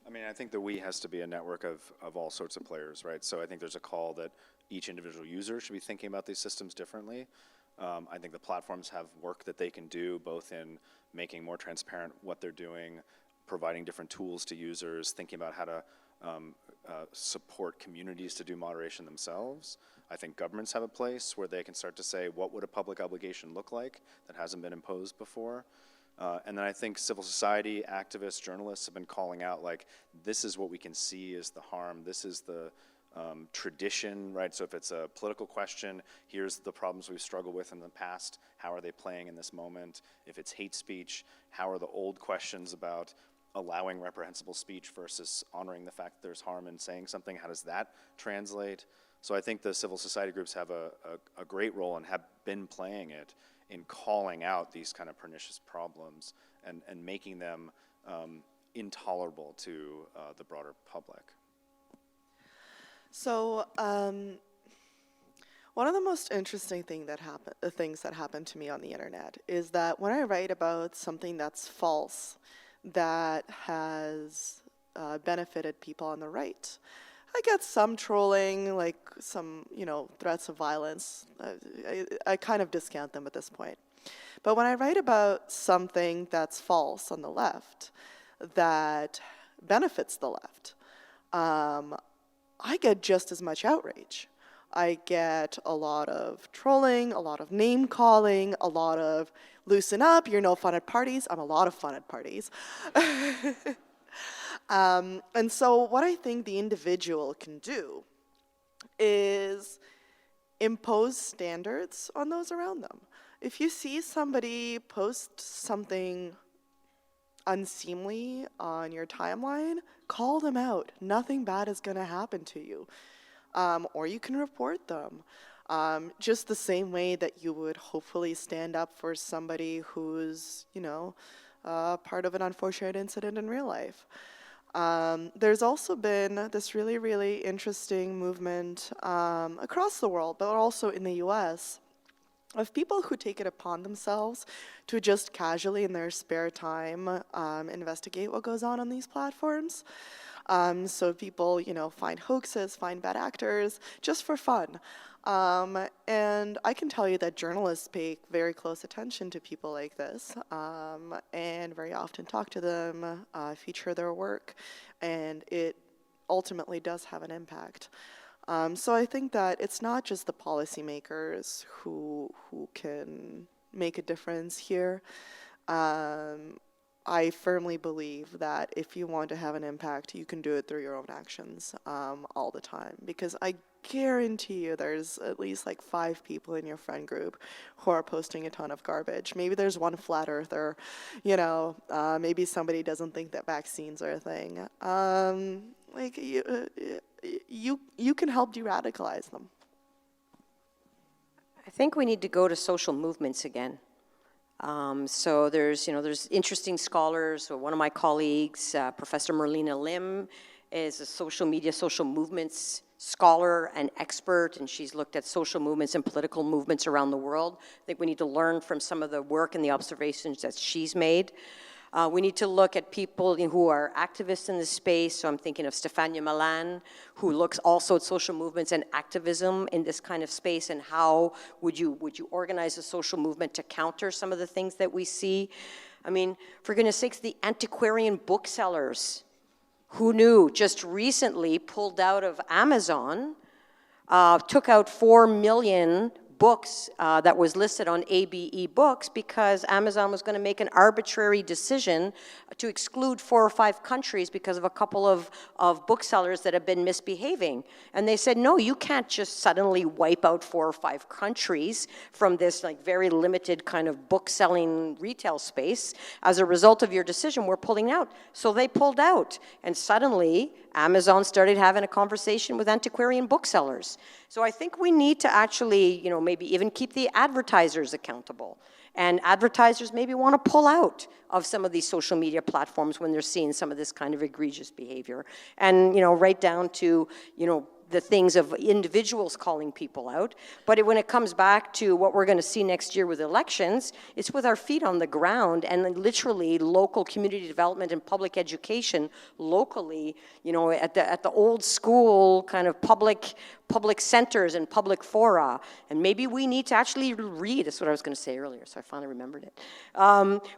I mean, I think the we has to be a network of all sorts of players, right? So I think there's a call that each individual user should be thinking about these systems differently. I think the platforms have work that they can do, both in making more transparent what they're doing, providing different tools to users, thinking about how to support communities to do moderation themselves. I think governments have a place where they can start to say, what would a public obligation look like that hasn't been imposed before? And then I think civil society, activists, journalists have been calling out, like, this is what we can see as the harm, this is the tradition, right? So if it's a political question, here's the problems we've struggled with in the past, how are they playing in this moment? If it's hate speech, how are the old questions about allowing reprehensible speech versus honoring the fact that there's harm in saying something, how does that translate? So I think the civil society groups have a great role and have been playing it in calling out these kind of pernicious problems and making them intolerable to the broader public. So one of the most interesting things that happen to me on the internet is that when I write about something that's false, that has benefited people on the right, I get some trolling, like some, threats of violence. I kind of discount them at this point. But when I write about something that's false on the left, that benefits the left, I get just as much outrage. I get a lot of trolling, a lot of name calling, a lot of loosen up, you're no fun at parties. I'm a lot of fun at parties. And so what I think the individual can do is impose standards on those around them. If you see somebody post something unseemly on your timeline, call them out. Nothing bad is going to happen to you. Or you can report them. Just the same way that you would hopefully stand up for somebody who's, part of an unfortunate incident in real life. There's also been this really, really interesting movement across the world, but also in the US, of people who take it upon themselves to just casually in their spare time investigate what goes on these platforms. So people, find hoaxes, find bad actors, just for fun. And I can tell you that journalists pay very close attention to people like this, and very often talk to them, feature their work, and it ultimately does have an impact. So I think that it's not just the policymakers who can make a difference here. I firmly believe that if you want to have an impact, you can do it through your own actions all the time. Because I guarantee you there's at least like 5 people in your friend group who are posting a ton of garbage. Maybe there's one flat earther, maybe somebody doesn't think that vaccines are a thing. You can help de-radicalize them. I think we need to go to social movements again. So there's interesting scholars. So one of my colleagues, Professor Merlina Lim, is a social movements scholar and expert, and she's looked at social movements and political movements around the world. I think we need to learn from some of the work and the observations that she's made. We need to look at people who are activists in this space. So I'm thinking of Stefania Milan, who looks also at social movements and activism in this kind of space, and how would you organize a social movement to counter some of the things that we see. I mean, for goodness sakes, the antiquarian booksellers, who knew, just recently pulled out of Amazon, took out 4 million books that was listed on ABE Books because Amazon was going to make an arbitrary decision to exclude 4 or 5 countries because of a couple of booksellers that have been misbehaving. And they said, no, you can't just suddenly wipe out 4 or 5 countries from this very limited kind of book-selling retail space. As a result of your decision, we're pulling out. So they pulled out. And suddenly, Amazon started having a conversation with antiquarian booksellers. So I think we need to actually, maybe even keep the advertisers accountable. And advertisers maybe want to pull out of some of these social media platforms when they're seeing some of this kind of egregious behavior. And, right down to, the things of individuals calling people out. But when it comes back to what we're going to see next year with elections, it's with our feet on the ground and literally local community development and public education locally, at the old school kind of public centers and public fora. And maybe we need to actually read, that's what I was going to say earlier, so I finally remembered it.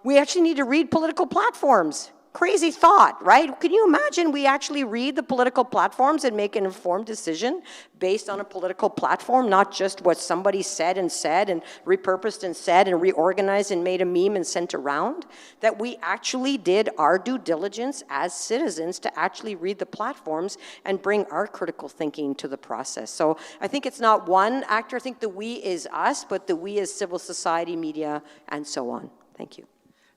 We actually need to read political platforms. Crazy thought, right? Can you imagine we actually read the political platforms and make an informed decision based on a political platform, not just what somebody said and repurposed and said and reorganized and made a meme and sent around? That we actually did our due diligence as citizens to actually read the platforms and bring our critical thinking to the process. So I think it's not one actor. I think the we is us, but the we is civil society, media, and so on. Thank you.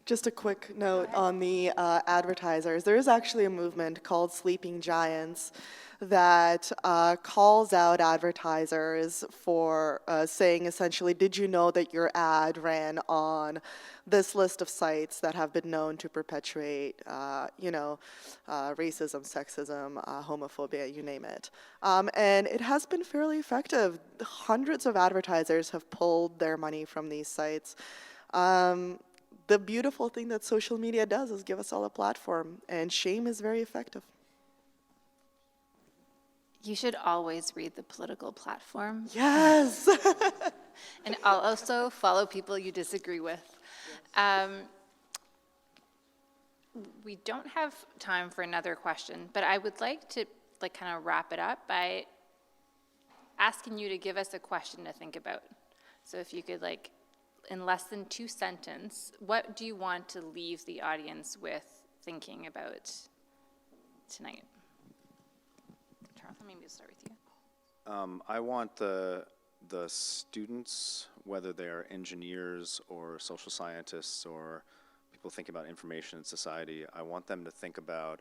Just a quick note on the advertisers. There is actually a movement called Sleeping Giants that calls out advertisers for saying essentially, did you know that your ad ran on this list of sites that have been known to perpetuate, racism, sexism, homophobia, you name it. And it has been fairly effective. Hundreds of advertisers have pulled their money from these sites. The beautiful thing that social media does is give us all a platform, and shame is very effective. You should always read the political platform. Yes. And I'll also follow people you disagree with. We don't have time for another question, but I would like to kind of wrap it up by asking you to give us a question to think about. So if you could in less than 2 sentences, what do you want to leave the audience with thinking about tonight? Charles, maybe we'll start with you. I want the students, whether they're engineers or social scientists or people thinking about information in society, I want them to think about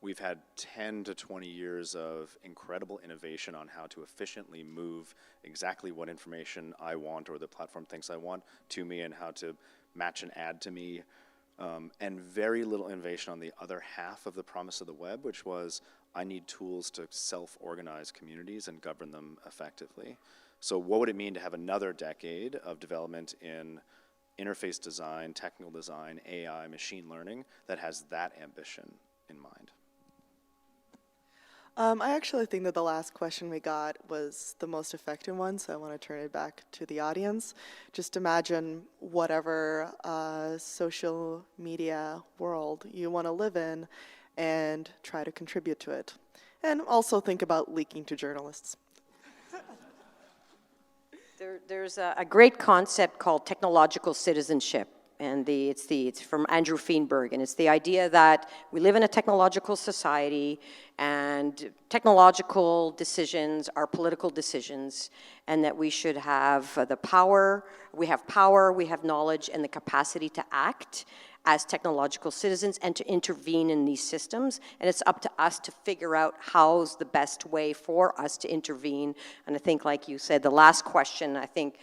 we've had 10 to 20 years of incredible innovation on how to efficiently move exactly what information I want or the platform thinks I want to me and how to match an ad to me. And very little innovation on the other half of the promise of the web, which was I need tools to self-organize communities and govern them effectively. So what would it mean to have another decade of development in interface design, technical design, AI, machine learning that has that ambition in mind? I actually think that the last question we got was the most effective one, so I want to turn it back to the audience. Just imagine whatever social media world you want to live in and try to contribute to it. And also think about leaking to journalists. There's a great concept called technological citizenship. And it's from Andrew Feenberg, and it's the idea that we live in a technological society, and technological decisions are political decisions, and that we should have the power, we have knowledge, and the capacity to act as technological citizens and to intervene in these systems. And it's up to us to figure out how's the best way for us to intervene. And I think, like you said, the last question, I think,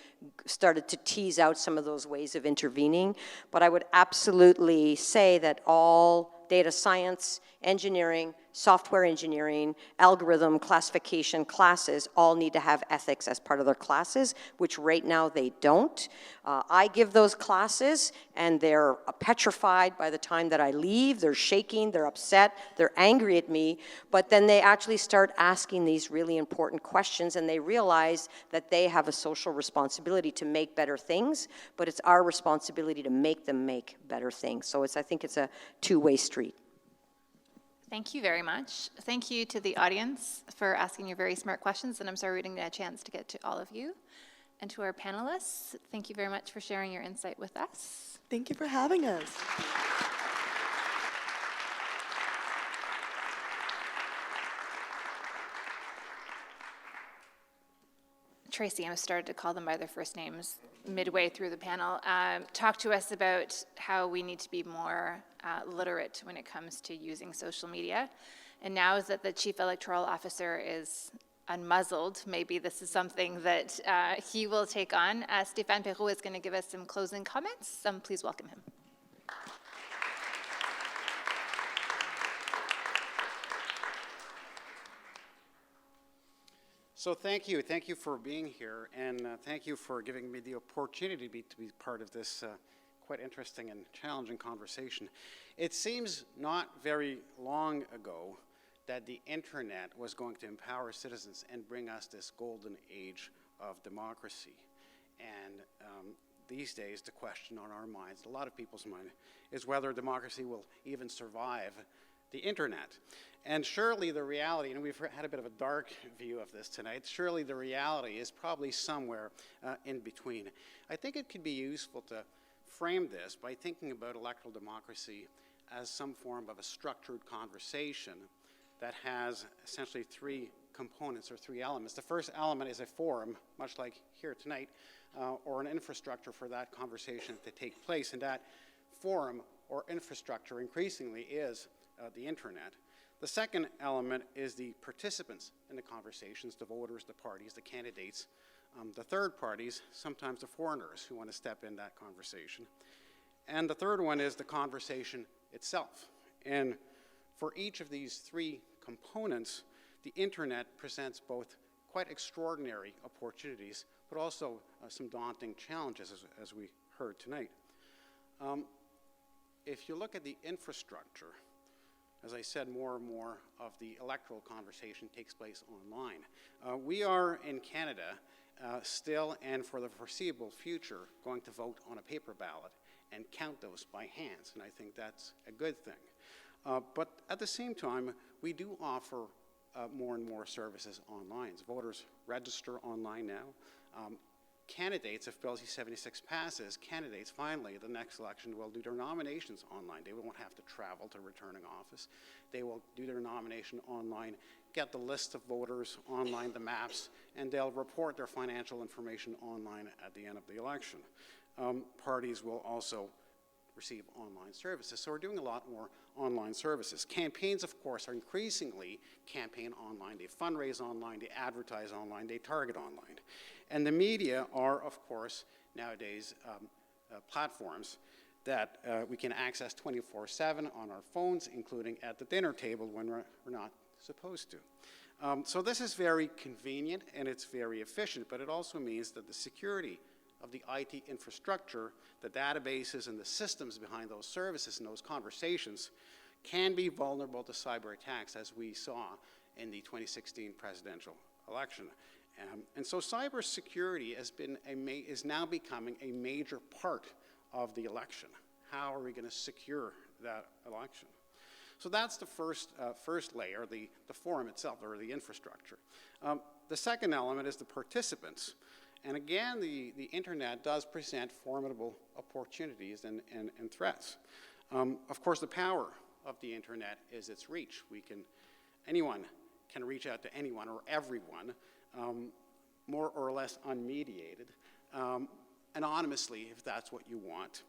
started to tease out some of those ways of intervening. But I would absolutely say that all data science, engineering, software engineering, algorithm, classification classes all need to have ethics as part of their classes, which right now they don't. I give those classes and they're petrified by the time that I leave. They're shaking, they're upset, they're angry at me, but then they actually start asking these really important questions and they realize that they have a social responsibility to make better things, but it's our responsibility to make them make better things. So I think it's a two-way street. Thank you very much. Thank you to the audience for asking your very smart questions, and I'm sorry we didn't get a chance to get to all of you. And to our panelists, thank you very much for sharing your insight with us. Thank you for having us. Tracy, I started to call them by their first names midway through the panel. Talk to us about how we need to be more literate when it comes to using social media. And now that the Chief Electoral Officer is unmuzzled, maybe this is something that he will take on. Stéphane Perrault is going to give us some closing comments. Please welcome him. So thank you for being here, and thank you for giving me the opportunity to be part of this quite interesting and challenging conversation. It seems not very long ago that the internet was going to empower citizens and bring us this golden age of democracy. And these days, the question on our minds, a lot of people's mind, is whether democracy will even survive the internet. And surely the reality, and we've had a bit of a dark view of this tonight, surely the reality is probably somewhere in between. I think it could be useful to frame this by thinking about electoral democracy as some form of a structured conversation that has essentially three components or three elements. The first element is a forum, much like here tonight, or an infrastructure for that conversation to take place. And that forum or infrastructure increasingly is the internet. The second element is the participants in the conversations, the voters, the parties, the candidates, the third parties, sometimes the foreigners who want to step in that conversation. And the third one is the conversation itself. And for each of these three components, the internet presents both quite extraordinary opportunities, but also some daunting challenges, as we heard tonight. If you look at the infrastructure, as I said, more and more of the electoral conversation takes place online. We are in Canada still and for the foreseeable future going to vote on a paper ballot and count those by hands, and I think that's a good thing. But at the same time, we do offer more and more services online. Voters register online now. Candidates, if Bill C-76 passes, candidates finally at the next election will do their nominations online. They won't have to travel to returning office. They will do their nomination online, get the list of voters online, the maps, and they'll report their financial information online at the end of the election. Parties will also receive online services. So we're doing a lot more online services. Campaigns, of course, are increasingly campaign online. They fundraise online, they advertise online, they target online. And the media are, of course, nowadays platforms that we can access 24/7 on our phones, including at the dinner table when we're not supposed to. So this is very convenient and it's very efficient, but it also means that the security of the IT infrastructure, the databases and the systems behind those services and those conversations can be vulnerable to cyber attacks, as we saw in the 2016 presidential election. And so cybersecurity is now becoming a major part of the election. How are we going to secure that election? So that's the first layer, the forum itself, or the infrastructure. The second element is the participants. And again, the internet does present formidable opportunities and threats. Of course, the power of the internet is its reach. Anyone can reach out to anyone or everyone, more or less unmediated, anonymously if that's what you want.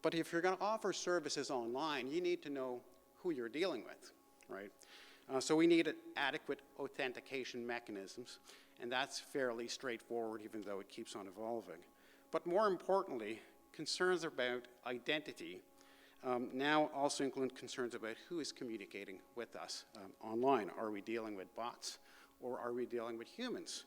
But if you're going to offer services online, you need to know who you're dealing with, right? So we need adequate authentication mechanisms, and that's fairly straightforward, even though it keeps on evolving. But more importantly, concerns about identity now also include concerns about who is communicating with us online. Are we dealing with bots, or are we dealing with humans?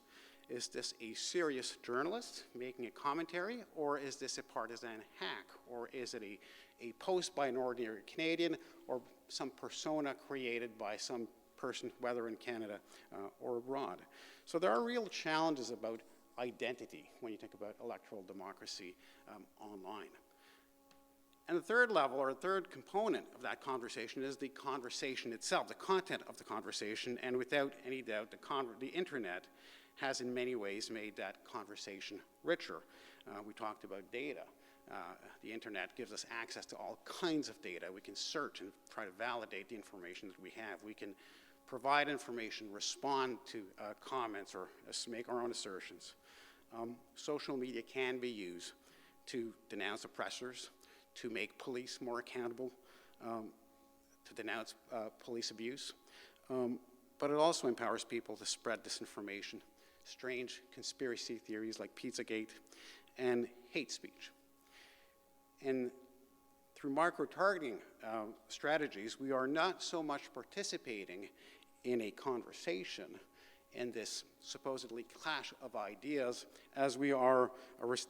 Is this a serious journalist making a commentary, or is this a partisan hack, or is it a post by an ordinary Canadian, or some persona created by some person, whether in Canada or abroad? So there are real challenges about identity when you think about electoral democracy online. And the third level, or third component of that conversation, is the conversation itself, the content of the conversation, and without any doubt, the internet has in many ways made that conversation richer. We talked about data. The internet gives us access to all kinds of data. We can search and try to validate the information that we have. We can provide information, respond to comments, or make our own assertions. Social media can be used to denounce oppressors, to make police more accountable, to denounce police abuse, but it also empowers people to spread disinformation, strange conspiracy theories like Pizzagate, and hate speech. And through micro-targeting strategies, we are not so much participating in a conversation in this supposedly clash of ideas as we are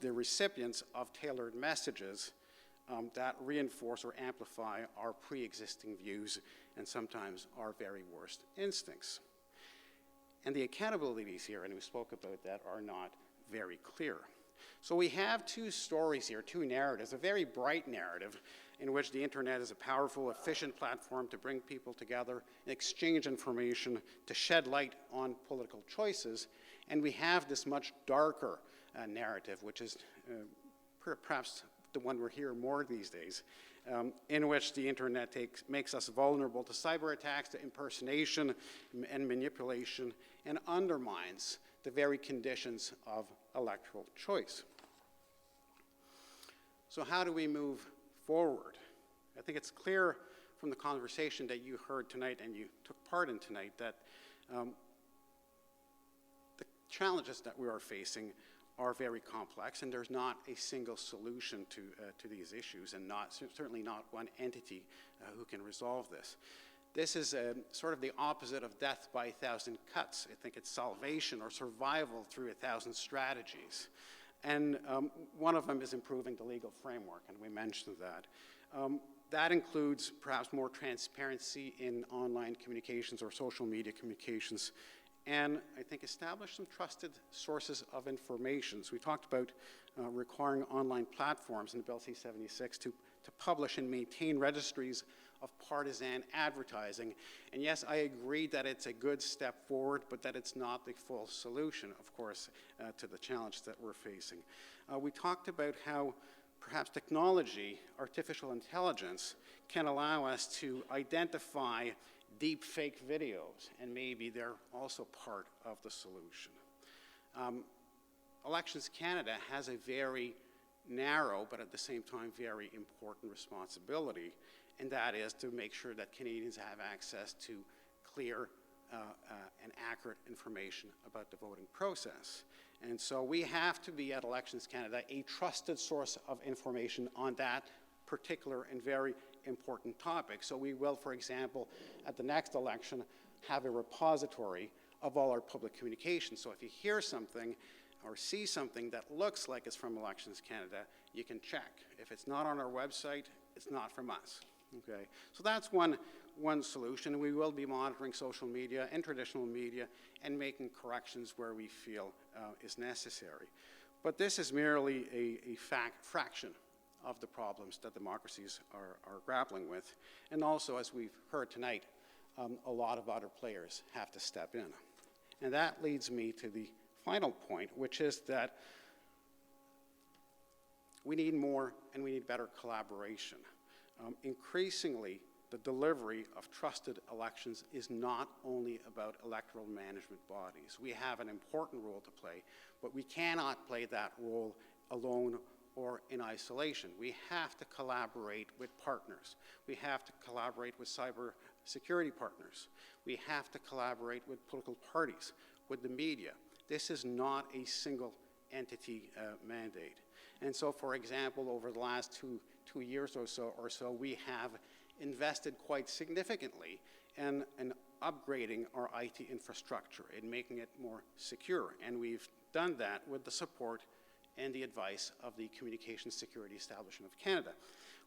the recipients of tailored messages that reinforce or amplify our pre-existing views and sometimes our very worst instincts. And the accountabilities here, and we spoke about that, are not very clear. So we have two stories here, two narratives, a very bright narrative in which the internet is a powerful, efficient platform to bring people together and exchange information, to shed light on political choices. And we have this much darker narrative, which is perhaps the one we're hearing more these days, in which the internet makes us vulnerable to cyber attacks, to impersonation and manipulation, and undermines the very conditions of electoral choice. So how do we move forward? I think it's clear from the conversation that you heard tonight and you took part in tonight that the challenges that we are facing are very complex, and there's not a single solution to these issues, and certainly not one entity who can resolve this. This is sort of the opposite of death by 1,000 cuts. I think it's salvation or survival through 1,000 strategies. And one of them is improving the legal framework, and we mentioned that. That includes perhaps more transparency in online communications or social media communications, and I think establish some trusted sources of information. So we talked about requiring online platforms in Bill C-76 to publish and maintain registries of partisan advertising. And yes, I agree that it's a good step forward, but that it's not the full solution, of course, to the challenge that we're facing. We talked about how perhaps technology, artificial intelligence, can allow us to identify deep fake videos, and maybe they're also part of the solution. Elections Canada has a very narrow, but at the same time very important responsibility, and that is to make sure that Canadians have access to clear and accurate information about the voting process. And so we have to be at Elections Canada a trusted source of information on that particular and very important topic. So we will, for example, at the next election, have a repository of all our public communications. So if you hear something or see something that looks like it's from Elections Canada, you can check. If it's not on our website, it's not from us. Okay, so that's one solution. We will be monitoring social media and traditional media and making corrections where we feel is necessary. But this is merely a fraction of the problems that democracies are grappling with. And also, as we've heard tonight, a lot of other players have to step in. And that leads me to the final point, which is that we need more and we need better collaboration. Increasingly, the delivery of trusted elections is not only about electoral management bodies. We have an important role to play, but we cannot play that role alone or in isolation. We have to collaborate with partners. We have to collaborate with cyber security partners. We have to collaborate with political parties, with the media. This is not a single entity mandate. And so, for example, over the last two years or so, we have invested quite significantly in upgrading our IT infrastructure and making it more secure. And we've done that with the support and the advice of the Communications Security Establishment of Canada.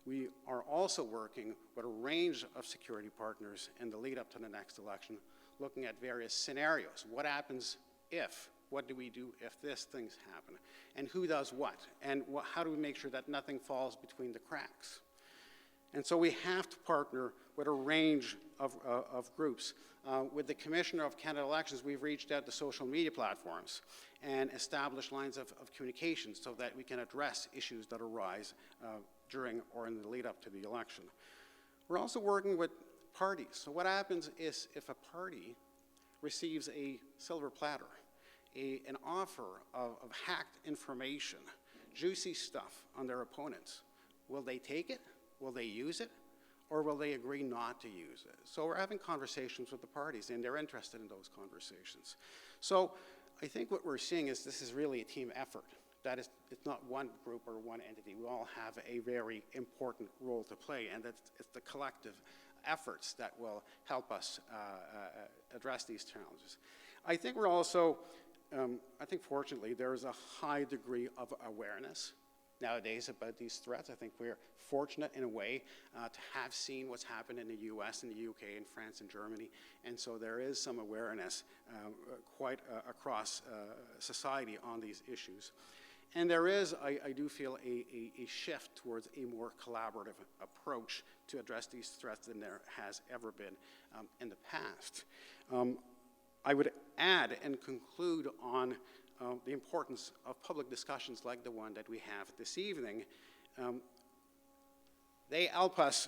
We are also working with a range of security partners in the lead up to the next election, looking at various scenarios. What happens if? What do we do if this things happen? And who does what? And how do we make sure that nothing falls between the cracks? And so we have to partner with a range of groups. With the Commissioner of Canada Elections, we've reached out to social media platforms and established lines of communication so that we can address issues that arise during or in the lead up to the election. We're also working with parties. So what happens is if a party receives a silver platter, an offer of hacked information, juicy stuff on their opponents, will they take it? Will they use it? or will they agree not to use it? So we're having conversations with the parties, and they're interested in those conversations. So I think what we're seeing is this is really a team effort. That is, it's not one group or one entity. We all have a very important role to play, and it's the collective efforts that will help us address these challenges. I think we're also, I think fortunately, there is a high degree of awareness nowadays about these threats. I think we're fortunate in a way to have seen what's happened in the US and the UK and France and Germany, and so there is some awareness quite across society on these issues. And there is, I do feel, a shift towards a more collaborative approach to address these threats than there has ever been in the past. I would add and conclude on the importance of public discussions like the one that we have this evening. They help us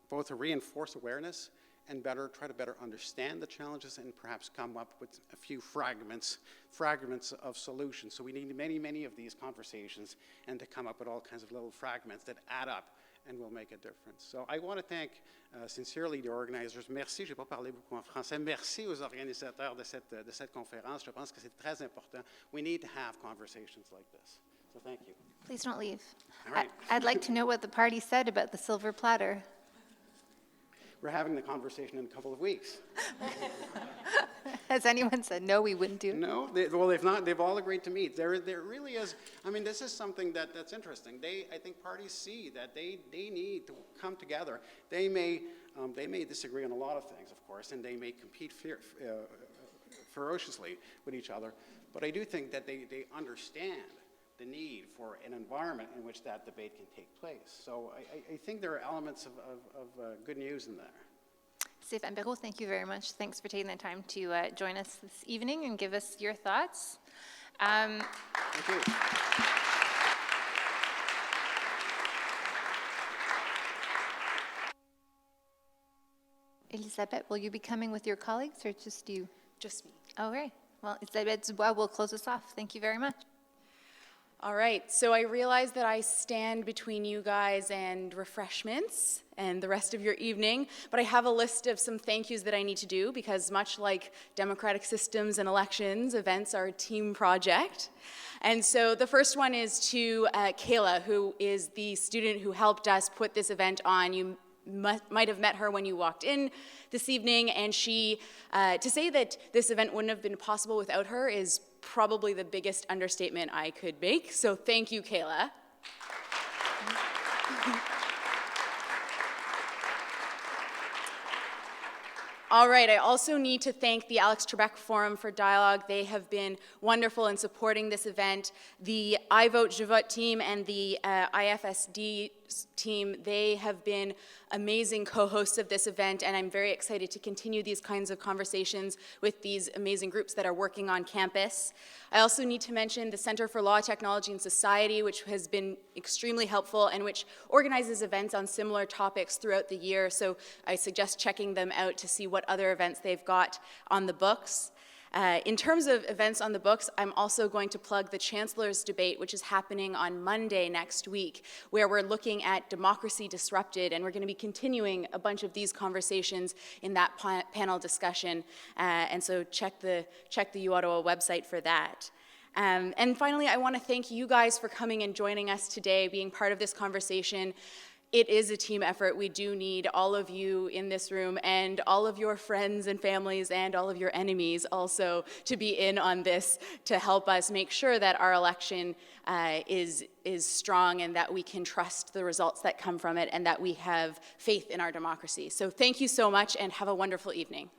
both to reinforce awareness and try to better understand the challenges and perhaps come up with a few fragments of solutions. So we need many, many of these conversations and to come up with all kinds of little fragments that add up and will make a difference. So I want to thank sincerely the organizers. Merci, je n'ai pas parlé beaucoup en français. Merci aux organisateurs de cette conférence. Je pense que c'est très important. We need to have conversations like this. So thank you. Please don't leave. All right. I'd like to know what the party said about the silver platter. We're having the conversation in a couple of weeks. Has anyone said, no, we wouldn't do it? No, well, they've not. They've all agreed to meet. There really is. I mean, this is something that's interesting. I think parties see that they need to come together. They may disagree on a lot of things, of course, and they may compete ferociously with each other. But I do think that they understand the need for an environment in which that debate can take place. So I think there are elements of good news in there. Stéphane Perrault, thank you very much. Thanks for taking the time to join us this evening and give us your thoughts. Thank you. Elisabeth, will you be coming with your colleagues or just you? Just me. All right. Well, Elisabeth Dubois will close us off. Thank you very much. All right, so I realize that I stand between you guys and refreshments and the rest of your evening, but I have a list of some thank yous that I need to do because much like democratic systems and elections, events are a team project. And so the first one is to Kayla, who is the student who helped us put this event on. You might have met her when you walked in this evening, and she, to say that this event wouldn't have been possible without her is probably the biggest understatement I could make. So thank you, Kayla. All right, I also need to thank the Alex Trebek Forum for Dialogue. They have been wonderful in supporting this event. The I Vote, Je Vote team and the IFSD team, they have been amazing co-hosts of this event, and I'm very excited to continue these kinds of conversations with these amazing groups that are working on campus. I also need to mention the Center for Law, Technology, and Society, which has been extremely helpful and which organizes events on similar topics throughout the year, so I suggest checking them out to see what other events they've got on the books. In terms of events on the books, I'm also going to plug the Chancellor's Debate, which is happening on Monday next week, where we're looking at democracy disrupted, and we're going to be continuing a bunch of these conversations in that panel discussion, and so check the U Ottawa website for that. And finally, I want to thank you guys for coming and joining us today, being part of this conversation. It is a team effort. We do need all of you in this room and all of your friends and families and all of your enemies also to be in on this to help us make sure that our election is strong and that we can trust the results that come from it and that we have faith in our democracy. So thank you so much and have a wonderful evening.